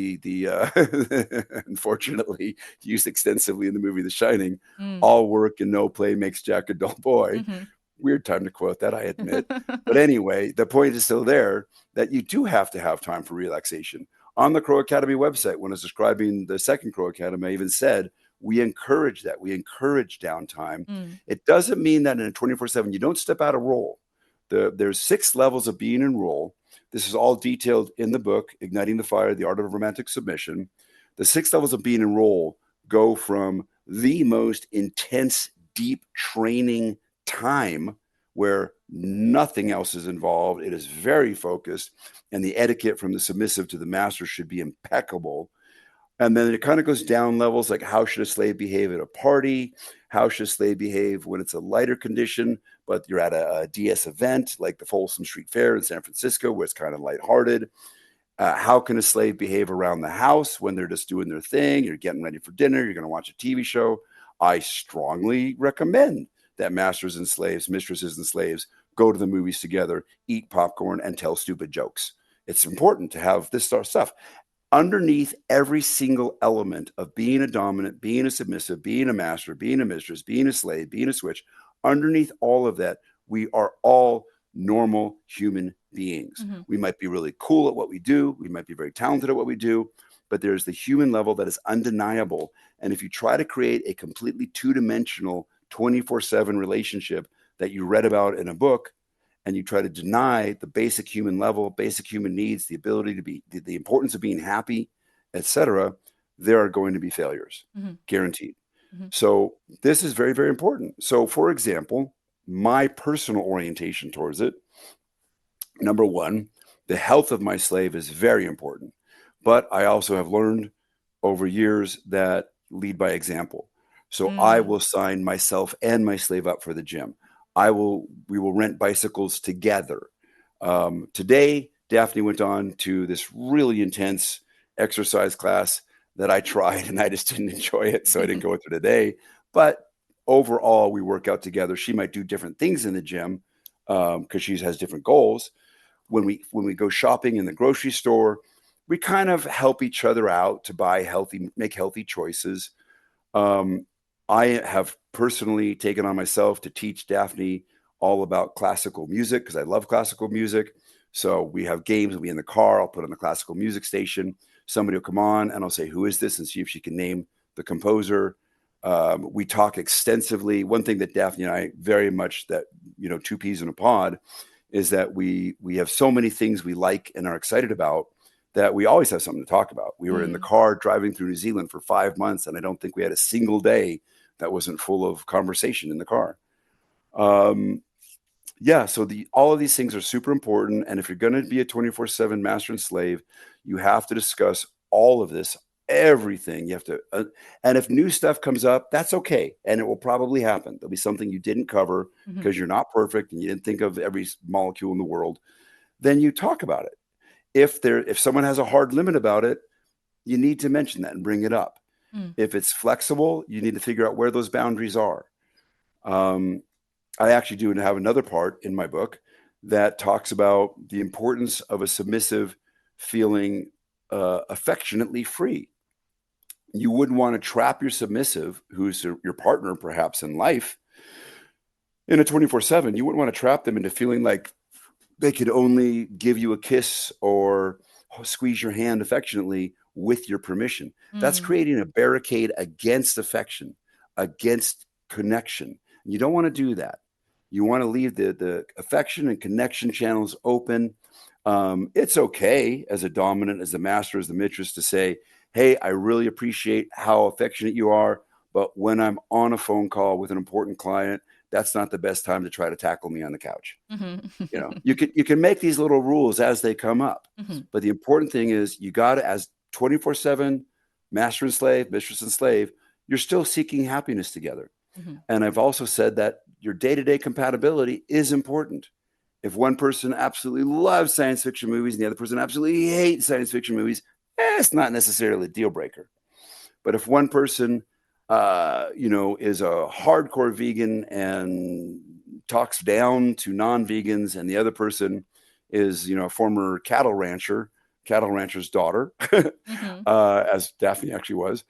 B: unfortunately used extensively in the movie The Shining.
A: Mm.
B: All work and no play makes Jack a dull boy.
A: Mm-hmm.
B: Weird time to quote that, I admit. But anyway, the point is still there that you do have to have time for relaxation. On the Crow Academy website, when I was describing the second Crow Academy, I even said we encourage that. We encourage downtime.
A: Mm.
B: It doesn't mean that in a 24/7 you don't step out of role. There's 6 levels of being in role. This is all detailed in the book, Igniting the Fire, The Art of Romantic Submission. The 6 levels of being in role go from the most intense, deep training time where nothing else is involved. It is very focused, and the etiquette from the submissive to the master should be impeccable. And then it kind of goes down levels, like how should a slave behave at a party? How should a slave behave when it's a lighter condition, but you're at a DS event like the Folsom Street Fair in San Francisco, where it's kind of lighthearted? How can a slave behave around the house when they're just doing their thing? You're getting ready for dinner, you're going to watch a TV show. I strongly recommend that masters and slaves, mistresses and slaves go to the movies together, eat popcorn, and tell stupid jokes. It's important to have this sort of stuff. Underneath every single element of being a dominant, being a submissive, being a master, being a mistress, being a slave, being a switch, underneath all of that, we are all normal human beings.
A: Mm-hmm.
B: We might be really cool at what we do. We might be very talented at what we do, but there's the human level that is undeniable. And if you try to create a completely two-dimensional 24/7 relationship that you read about in a book, and you try to deny the basic human level, basic human needs, the ability to be, the importance of being happy, etc., there are going to be failures,
A: Mm-hmm.
B: guaranteed.
A: Mm-hmm.
B: So this is very, very important. So, for example, my personal orientation towards it, number one, the health of my slave is very important. But I also have learned over years that lead by example. So I will sign myself and my slave up for the gym. We will rent bicycles together. Today, Daphne went on to this really intense exercise class that I tried and I just didn't enjoy it. So I didn't go with her today. But overall, we work out together. She might do different things in the gym because she has different goals. When we go shopping in the grocery store, we kind of help each other out to buy healthy, make healthy choices. I have personally taken on myself to teach Daphne all about classical music because I love classical music. So we have games, we'll be in the car, I'll put on the classical music station. Somebody will come on and I'll say, who is this? And see if she can name the composer. We talk extensively. One thing that Daphne and I very much that, two peas in a pod is that we have so many things we like and are excited about that we always have something to talk about. We were in the car driving through New Zealand for 5 months, and I don't think we had a single day that wasn't full of conversation in the car. So all of these things are super important. And if you're going to be a 24/7 master and slave, you have to discuss all of this, everything. You have to, and if new stuff comes up, that's okay. And it will probably happen. There'll be something you didn't cover because you're not perfect and you didn't think of every molecule in the world. Then you talk about it. If someone has a hard limit about it, you need to mention that and bring it up. If it's flexible, you need to figure out where those boundaries are. I actually do have another part in my book that talks about the importance of a submissive feeling affectionately free. You wouldn't want to trap your submissive, who's your partner perhaps in life, in a 24/7. You wouldn't want to trap them into feeling like they could only give you a kiss or squeeze your hand affectionately with your permission. That's
A: Mm.
B: creating a barricade against affection, against connection. You don't want to do that. You want to leave the affection and connection channels open. It's okay as a dominant, as the master, as the mistress to say, hey, I really appreciate how affectionate you are, but when I'm on a phone call with an important client, that's not the best time to try to tackle me on the couch. You know,
A: Mm-hmm.
B: you can make these little rules as they come up,
A: Mm-hmm.
B: but the important thing is you got to, as 24/7 master and slave, mistress and slave, you're still seeking happiness together.
A: Mm-hmm.
B: And I've also said that your day-to-day compatibility is important. If one person absolutely loves science fiction movies and the other person absolutely hates science fiction movies, it's not necessarily a deal breaker. But if one person, is a hardcore vegan and talks down to non-vegans, and the other person is, a former cattle rancher's daughter,
A: Mm-hmm.
B: as Daphne actually was.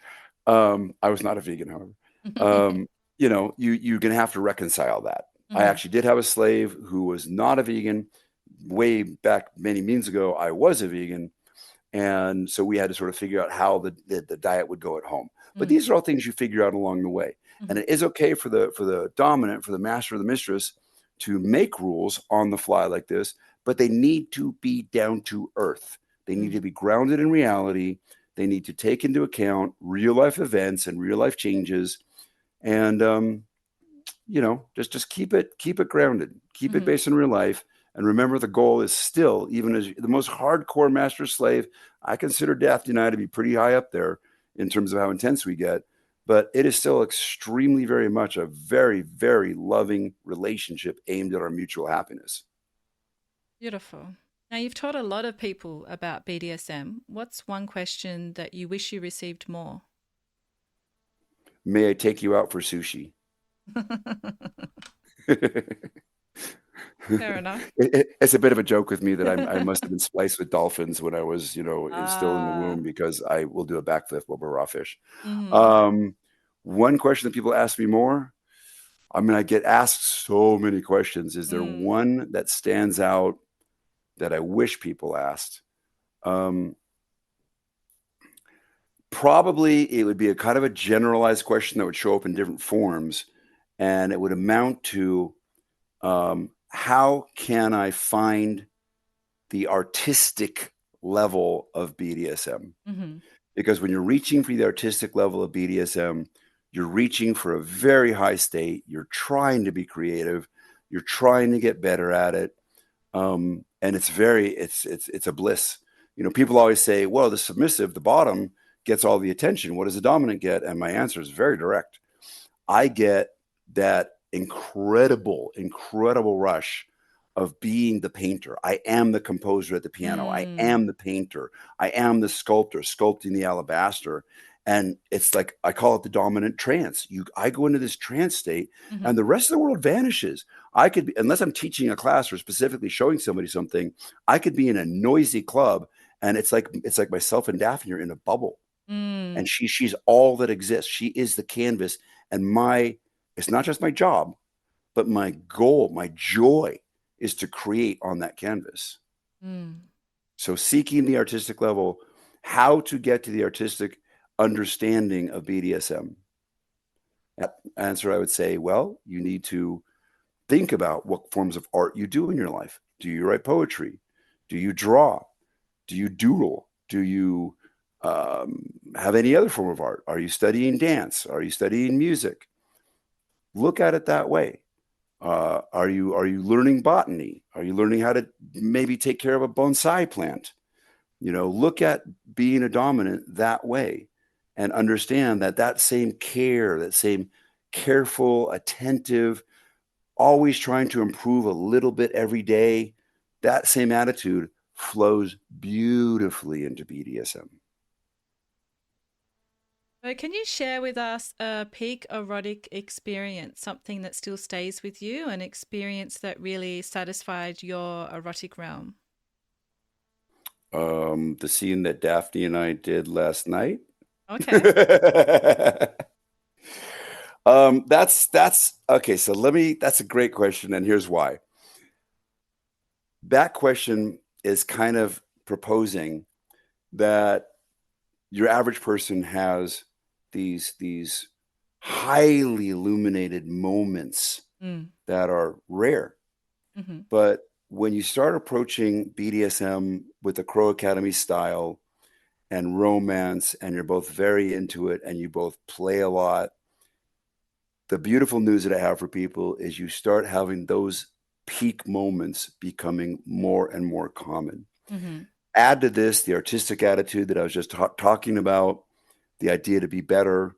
B: I was not a vegan, however. You're gonna have to reconcile that. I
A: Mm-hmm.
B: actually did have a slave who was not a vegan. Way back many moons ago, I was a vegan, and so we had to sort of figure out how the diet would go at home. But these are all things you figure out along the way.
A: Mm-hmm.
B: And it is okay for the dominant, for the master or the mistress, to make rules on the fly like this, but they need to be down to earth. They need to be grounded in reality. They need to take into account real life events and real life changes. And just keep it grounded, keep it
A: Mm-hmm.
B: based in real life. And remember, the goal is still, even as the most hardcore master slave, I consider Daphne and I to be pretty high up there in terms of how intense we get. But it is still extremely, very much a very, very loving relationship aimed at our mutual happiness.
A: Beautiful. Now, you've taught a lot of people about BDSM. What's one question that you wish you received more?
B: May I take you out for sushi?
A: Fair enough.
B: It's a bit of a joke with me that I must have been spliced with dolphins when I was, still in the
A: Ah.
B: womb, because I will do a backflip over raw fish.
A: Mm-hmm.
B: Um, One question that people ask me more, I mean, I get asked so many questions. Is there
A: Mm.
B: one that stands out that I wish people asked? Probably it would be a kind of a generalized question that would show up in different forms, and it would amount to, how can I find the artistic level of BDSM?
A: Mm-hmm.
B: Because when you're reaching for the artistic level of BDSM, you're reaching for a very high state. You're trying to be creative. You're trying to get better at it, and it's a bliss. People always say, "Well, the submissive, the bottom, gets all the attention. What does the dominant get?" And my answer is very direct. I get that incredible, incredible rush of being the painter. I am the composer at the piano. I
A: Mm.
B: am the painter. I am the sculptor sculpting the alabaster. And it's like, I call it the dominant trance. I go into this trance state,
A: Mm-hmm.
B: and the rest of the world vanishes. I could be, unless I'm teaching a class or specifically showing somebody something, I could be in a noisy club, and it's like myself and Daphne are in a bubble,
A: Mm.
B: and she's all that exists. She is the canvas, and it's not just my job, but my goal, my joy, is to create on that canvas.
A: Mm.
B: So seeking the artistic level, how to get to the artistic understanding of BDSM. That answer, I would say, well, you need to think about what forms of art you do in your life. Do you write poetry? Do you draw? Do you doodle? Do you have any other form of art? Are you studying dance? Are you studying music? Look at it that way. Are you learning botany? Are you learning how to maybe take care of a bonsai plant? Look at being a dominant that way, and understand that same care, that same careful, attentive, always trying to improve a little bit every day, that same attitude flows beautifully into BDSM.
A: So, can you share with us a peak erotic experience, something that still stays with you, an experience that really satisfied your erotic realm?
B: The scene that Daphne and I did last night.
A: Okay.
B: That's okay. So that's a great question, and here's why. That question is kind of proposing that your average person has these highly illuminated moments
A: Mm.
B: that are rare.
A: Mm-hmm.
B: But when you start approaching BDSM with the Crow Academy style and romance, and you're both very into it and you both play a lot, the beautiful news that I have for people is you start having those peak moments becoming more and more common.
A: Mm-hmm.
B: Add to this the artistic attitude that I was just talking about, the idea to be better,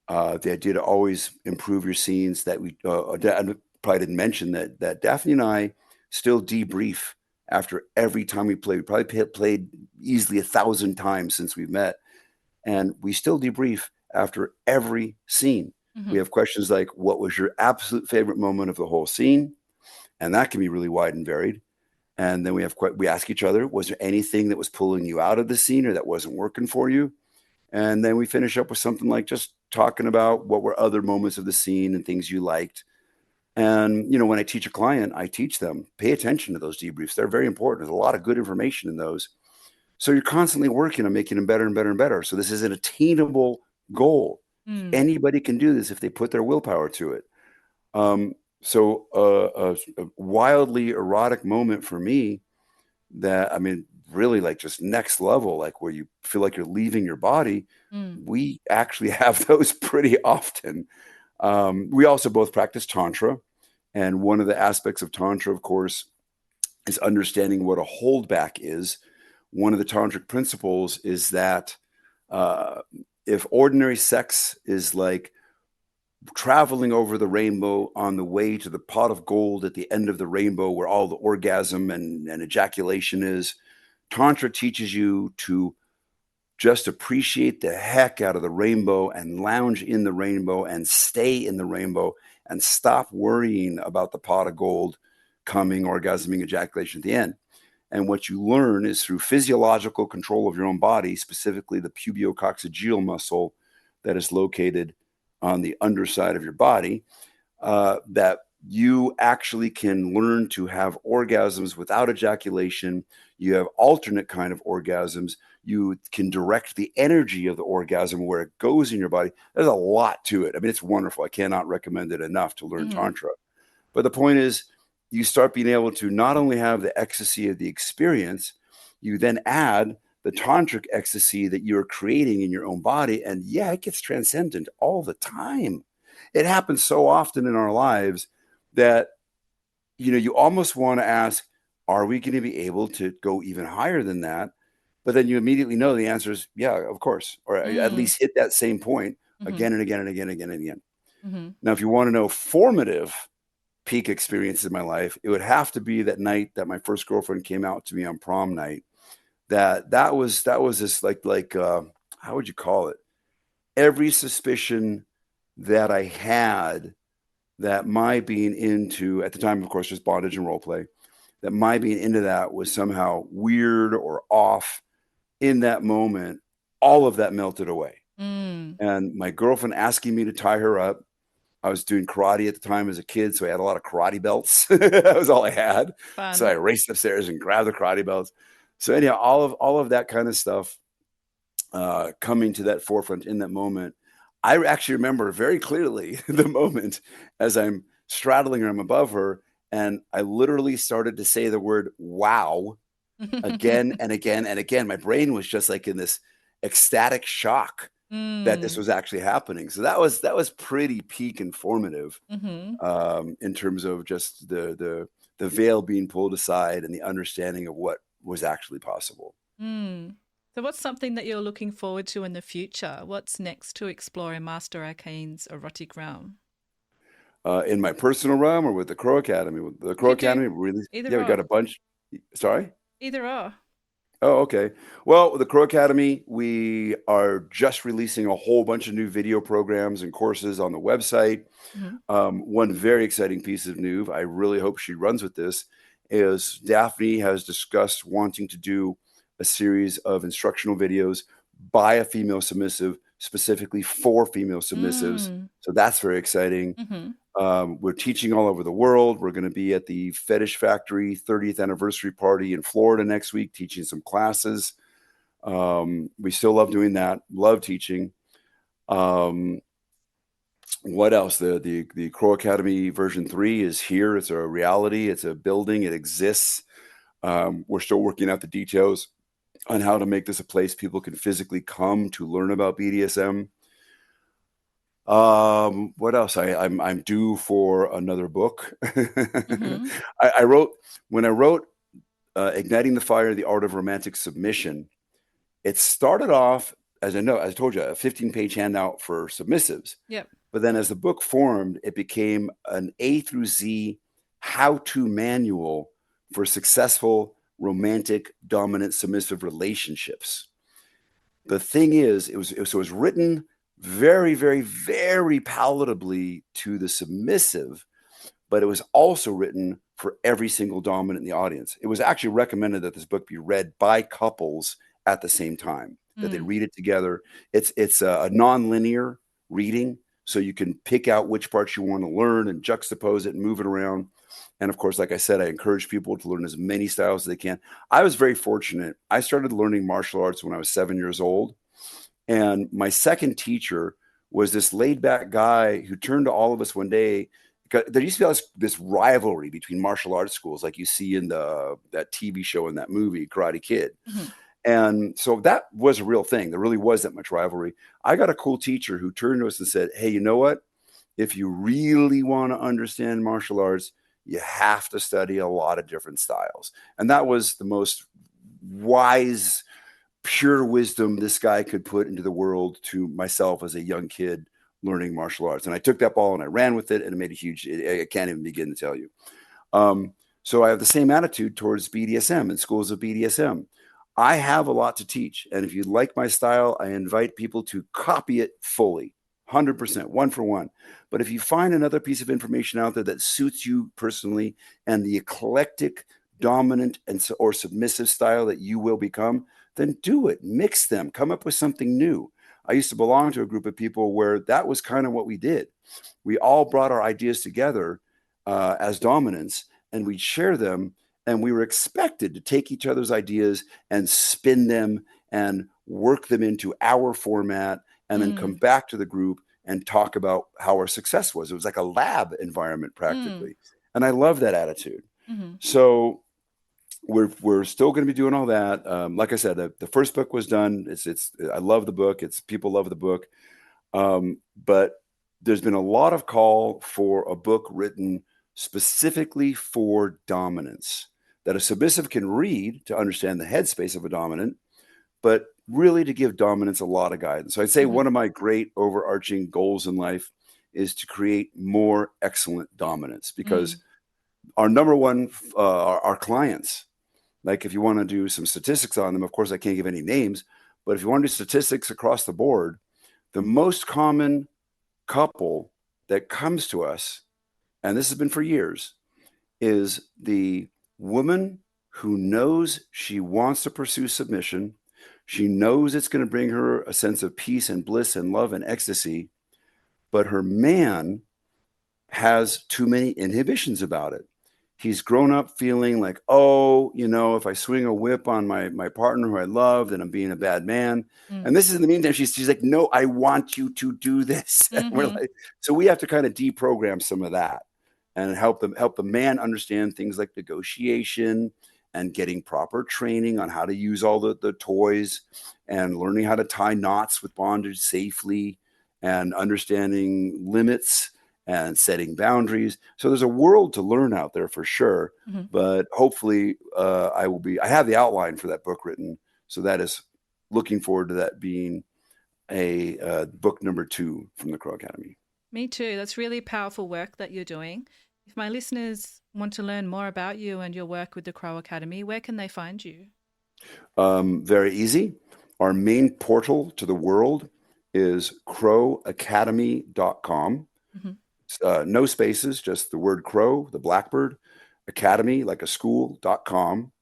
B: the idea to always improve your scenes. That we I probably didn't mention that Daphne and I still debrief after every time we play. We probably played easily 1,000 times since we've met, and we still debrief after every scene. We
A: Mm-hmm.
B: have questions like, "What was your absolute favorite moment of the whole scene?" And that can be really wide and varied. And then we ask each other, "Was there anything that was pulling you out of the scene or that wasn't working for you?" And then we finish up with something like just talking about what were other moments of the scene and things you liked. And, when I teach a client, I teach them, pay attention to those debriefs. They're very important. There's a lot of good information in those. So you're constantly working on making them better and better and better. So this is an attainable goal.
A: Mm.
B: Anybody can do this if they put their willpower to it. So a wildly erotic moment for me that, I mean, really like just next level, like where you feel like you're leaving your body,
A: Mm.
B: we actually have those pretty often. We also both practice Tantra. And one of the aspects of Tantra, of course, is understanding what a holdback is. One of the Tantric principles is that uh, if ordinary sex is like traveling over the rainbow on the way to the pot of gold at the end of the rainbow where all the orgasm and ejaculation is, Tantra teaches you to just appreciate the heck out of the rainbow and lounge in the rainbow and stay in the rainbow and stop worrying about the pot of gold coming, orgasming, ejaculation at the end. And what you learn is through physiological control of your own body, specifically the pubiococcygeal muscle that is located on the underside of your body, that you actually can learn to have orgasms without ejaculation. You have alternate kind of orgasms. You can direct the energy of the orgasm where it goes in your body. There's a lot to it. I mean, it's wonderful. I cannot recommend it enough to learn
A: Mm-hmm.
B: Tantra. But the point is, you start being able to not only have the ecstasy of the experience, you then add the tantric ecstasy that you're creating in your own body. And yeah, it gets transcendent all the time. It happens so often in our lives that, you almost want to ask, are we going to be able to go even higher than that? But then you immediately know the answer is, yeah, of course, or at
A: Mm.
B: least hit that same point
A: Mm-hmm.
B: again and again and again and again and again.
A: Mm-hmm.
B: Now, if you want to know formative peak experiences in my life, it would have to be that night that my first girlfriend came out to me on prom night. That was this like how would you call it? Every suspicion that I had that my being into, at the time, of course, just bondage and role play, that my being into that was somehow weird or off. In that moment, all of that melted away.
A: Mm.
B: And my girlfriend asking me to tie her up. I was doing karate at the time as a kid, so I had a lot of karate belts. That was all I had. So
A: Fun.
B: I raced upstairs and grabbed the karate belts. So anyhow, all of that kind of stuff coming to that forefront in that moment. I actually remember very clearly the moment as I'm straddling her, I'm above her, and I literally started to say the word "wow" again and again and again. My brain was just like in this ecstatic shock that this
A: Mm.
B: was actually happening. So that was pretty peak informative
A: Mm-hmm.
B: in terms of just the veil being pulled aside and the understanding of what was actually possible.
A: Mm. So, what's something that you're looking forward to in the future? What's next to explore in Master Arcane's erotic realm?
B: In my personal realm or with the Crow Academy? With the
A: If
B: Crow
A: you do,
B: Academy, really,
A: either
B: yeah, we got
A: or,
B: a bunch. Sorry.
A: either or.
B: Oh, okay. Well, with the Crow Academy, we are just releasing a whole bunch of new video programs and courses on the website.
A: Mm-hmm.
B: One very exciting piece of news, I really hope she runs with this, is Daphne has discussed wanting to do a series of instructional videos by a female submissive, specifically for female submissives.
A: Mm.
B: So that's very exciting.
A: Mm-hmm.
B: We're teaching all over the world. We're going to be at the Fetish Factory 30th anniversary party in Florida next week, teaching some classes. We still love doing that. Love teaching. Um, what else? The Crow Academy version 3 is here. It's a reality. It's a building. It exists. We're still working out the details on how to make this a place people can physically come to learn about BDSM. What else? I'm due for another book.
A: Mm-hmm.
B: I wrote when I wrote Igniting the Fire: The Art of Romantic Submission. It started off, as I told you, a 15-page handout for submissives.
A: Yep.
B: But then as the book formed, it became an A through Z how-to manual for successful romantic dominant submissive relationships. The thing is, it was written very, very, very palatably to the submissive, but it was also written for every single dominant in the audience. It was actually recommended that this book be read by couples at the same time, that they read it together. It's a non-linear reading, so you can pick out which parts you want to learn and juxtapose it and move it around. And of course, like I said, I encourage people to learn as many styles as they can. I was very fortunate. I started learning martial arts when I was 7 years old. And my second teacher was this laid back guy who turned to all of us one day. There used to be this rivalry between martial arts schools, like you see in that TV show and that movie, Karate Kid.
A: Mm-hmm.
B: And so that was a real thing. There really was that much rivalry. I got a cool teacher who turned to us and said, "Hey, you know what? If you really want to understand martial arts, you have to study a lot of different styles." And that was the most wise, pure wisdom this guy could put into the world to myself as a young kid learning martial arts. And I took that ball and I ran with it, and it made a huge, I can't even begin to tell you. So I have the same attitude towards BDSM and schools of BDSM. I have a lot to teach. And if you like my style, I invite people to copy it fully, 100%, one for one. But if you find another piece of information out there that suits you personally and the eclectic, dominant, or submissive style that you will become, then do it. Mix them. Come up with something new. I used to belong to a group of people where that was kind of what we did. We all brought our ideas together as dominants, and we'd share them, and we were expected to take each other's ideas and spin them and work them into our format and then come back to the group and talk about how our success was. It was like a lab environment practically. And I love that attitude.
A: Mm-hmm.
B: So we're still going to be doing all that. Like I said, the first book was done. I love the book. People love the book. But there's been a lot of call for a book written specifically for dominance that a submissive can read to understand the headspace of a dominant, but really to give dominance a lot of guidance. So I'd say one of my great overarching goals in life is to create more excellent dominance, because our number one, our clients, like if you want to do some statistics on them, of course I can't give any names, but if you want to do statistics across the board, the most common couple that comes to us, and this has been for years, is the woman who knows she wants to pursue submission. She knows it's going to bring her a sense of peace and bliss and love and ecstasy, but her man has too many inhibitions about it. He's grown up feeling like, oh, if I swing a whip on my partner who I love, then I'm being a bad man. And this is in the meantime, she's like, no, I want you to do this. And we're like, so we have to kind of deprogram some of that and help the man understand things like negotiation and getting proper training on how to use all the toys and learning how to tie knots with bondage safely and understanding limits and setting boundaries. So there's a world to learn out there for sure. But hopefully I have the outline for that book written. So that is looking forward to that being a book number 2 from the Crow Academy.
A: Me too. That's really powerful work that you're doing. If my listeners want to learn more about you and your work with the Crow Academy, where can they find you?
B: Very easy. Our main portal to the world is crowacademy.com. No spaces, just the word crow, the blackbird, academy, like a school.com.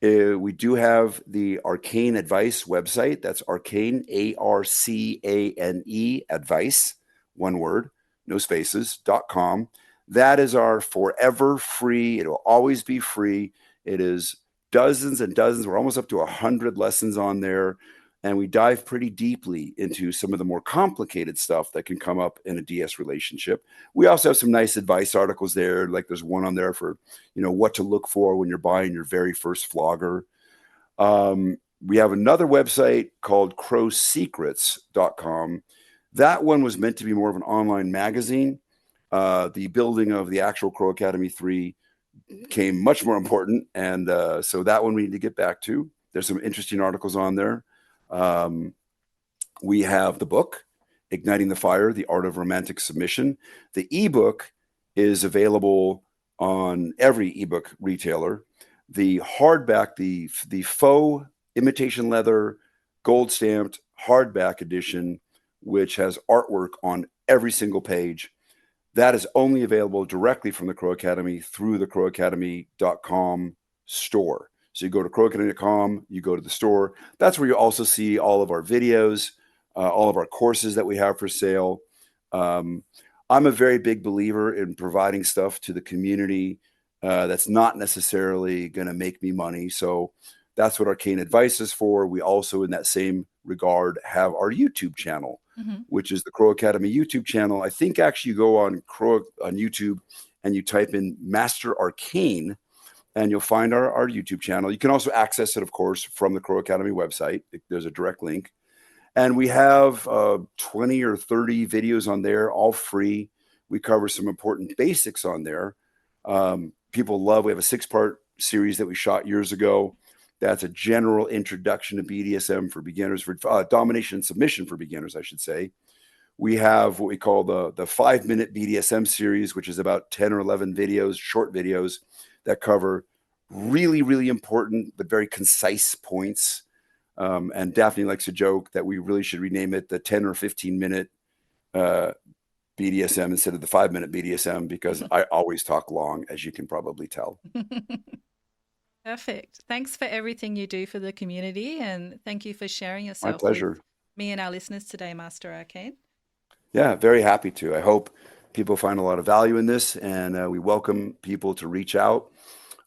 B: We do have the Arcane Advice website. That's Arcane, ARCANE, advice, one word, no spaces.com. That is our forever free. It will always be free. It is dozens and dozens. We're almost up to 100 lessons on there. And we dive pretty deeply into some of the more complicated stuff that can come up in a DS relationship. We also have some nice advice articles there. Like there's one on there for, what to look for when you're buying your very first flogger. We have another website called crowsecrets.com. That one was meant to be more of an online magazine. The building of the actual Crow Academy 3 came much more important. And so that one we need to get back to. There's some interesting articles on there. We have the book, Igniting the Fire, The Art of Romantic Submission. The ebook is available on every ebook retailer. The hardback, the faux imitation leather, gold stamped hardback edition, which has artwork on every single page, that is only available directly from the Crow Academy through the crowacademy.com store. So you go to crowacademy.com, you go to the store. That's where you also see all of our videos, all of our courses that we have for sale. I'm a very big believer in providing stuff to the community that's not necessarily going to make me money. So that's what Arcane Advice is for. We also, in that same regard, have our YouTube channel, which is the Crow Academy YouTube channel. I think actually you go on YouTube and you type in Master Arcane, and you'll find our YouTube channel. You can also access it, of course, from the Crow Academy website. There's a direct link. And we have 20 or 30 videos on there, all free. We cover some important basics on there. People love, we have a 6-part series that we shot years ago. That's a general introduction to BDSM for beginners, for domination and submission for beginners, I should say. We have what we call the 5-minute BDSM series, which is about 10 or 11 videos, short videos, that cover really, really important but very concise points. And Daphne likes to joke that we really should rename it the 10 or 15-minute BDSM instead of the 5-minute BDSM, because I always talk long, as you can probably tell.
A: Perfect. Thanks for everything you do for the community, and thank you for sharing yourself
B: My pleasure.
A: with me and our listeners today, Master Arcane.
B: Yeah, very happy to. I hope people find a lot of value in this, and we welcome people to reach out.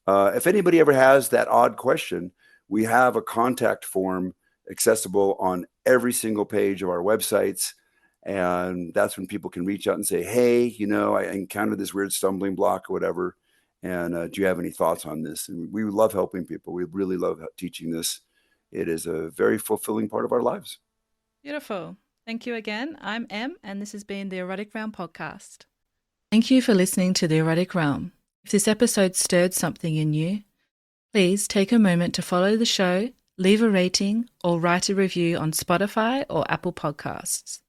B: If anybody ever has that odd question, we have a contact form accessible on every single page of our websites. And that's when people can reach out and say, hey, I encountered this weird stumbling block or whatever. And do you have any thoughts on this? And we love helping people. We really love teaching this. It is a very fulfilling part of our lives.
A: Beautiful. Thank you again. I'm Em, and this has been the Erotic Realm podcast. Thank you for listening to the Erotic Realm. If this episode stirred something in you, please take a moment to follow the show, leave a rating, or write a review on Spotify or Apple Podcasts.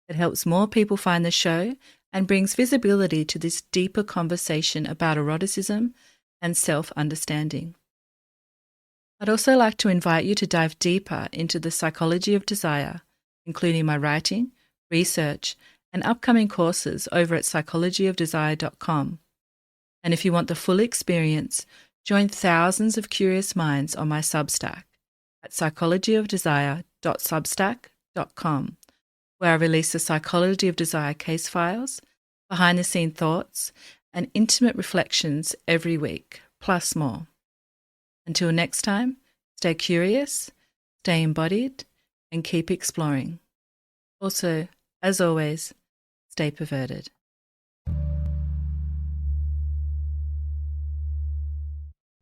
A: It helps more people find the show and brings visibility to this deeper conversation about eroticism and self-understanding. I'd also like to invite you to dive deeper into the psychology of desire, including my writing, research, and upcoming courses over at psychologyofdesire.com. And if you want the full experience, join thousands of curious minds on my Substack at psychologyofdesire.substack.com, where I release the Psychology of Desire case files, behind-the-scene thoughts, and intimate reflections every week, plus more. Until next time, stay curious, stay embodied, and keep exploring. Also, as always, stay perverted.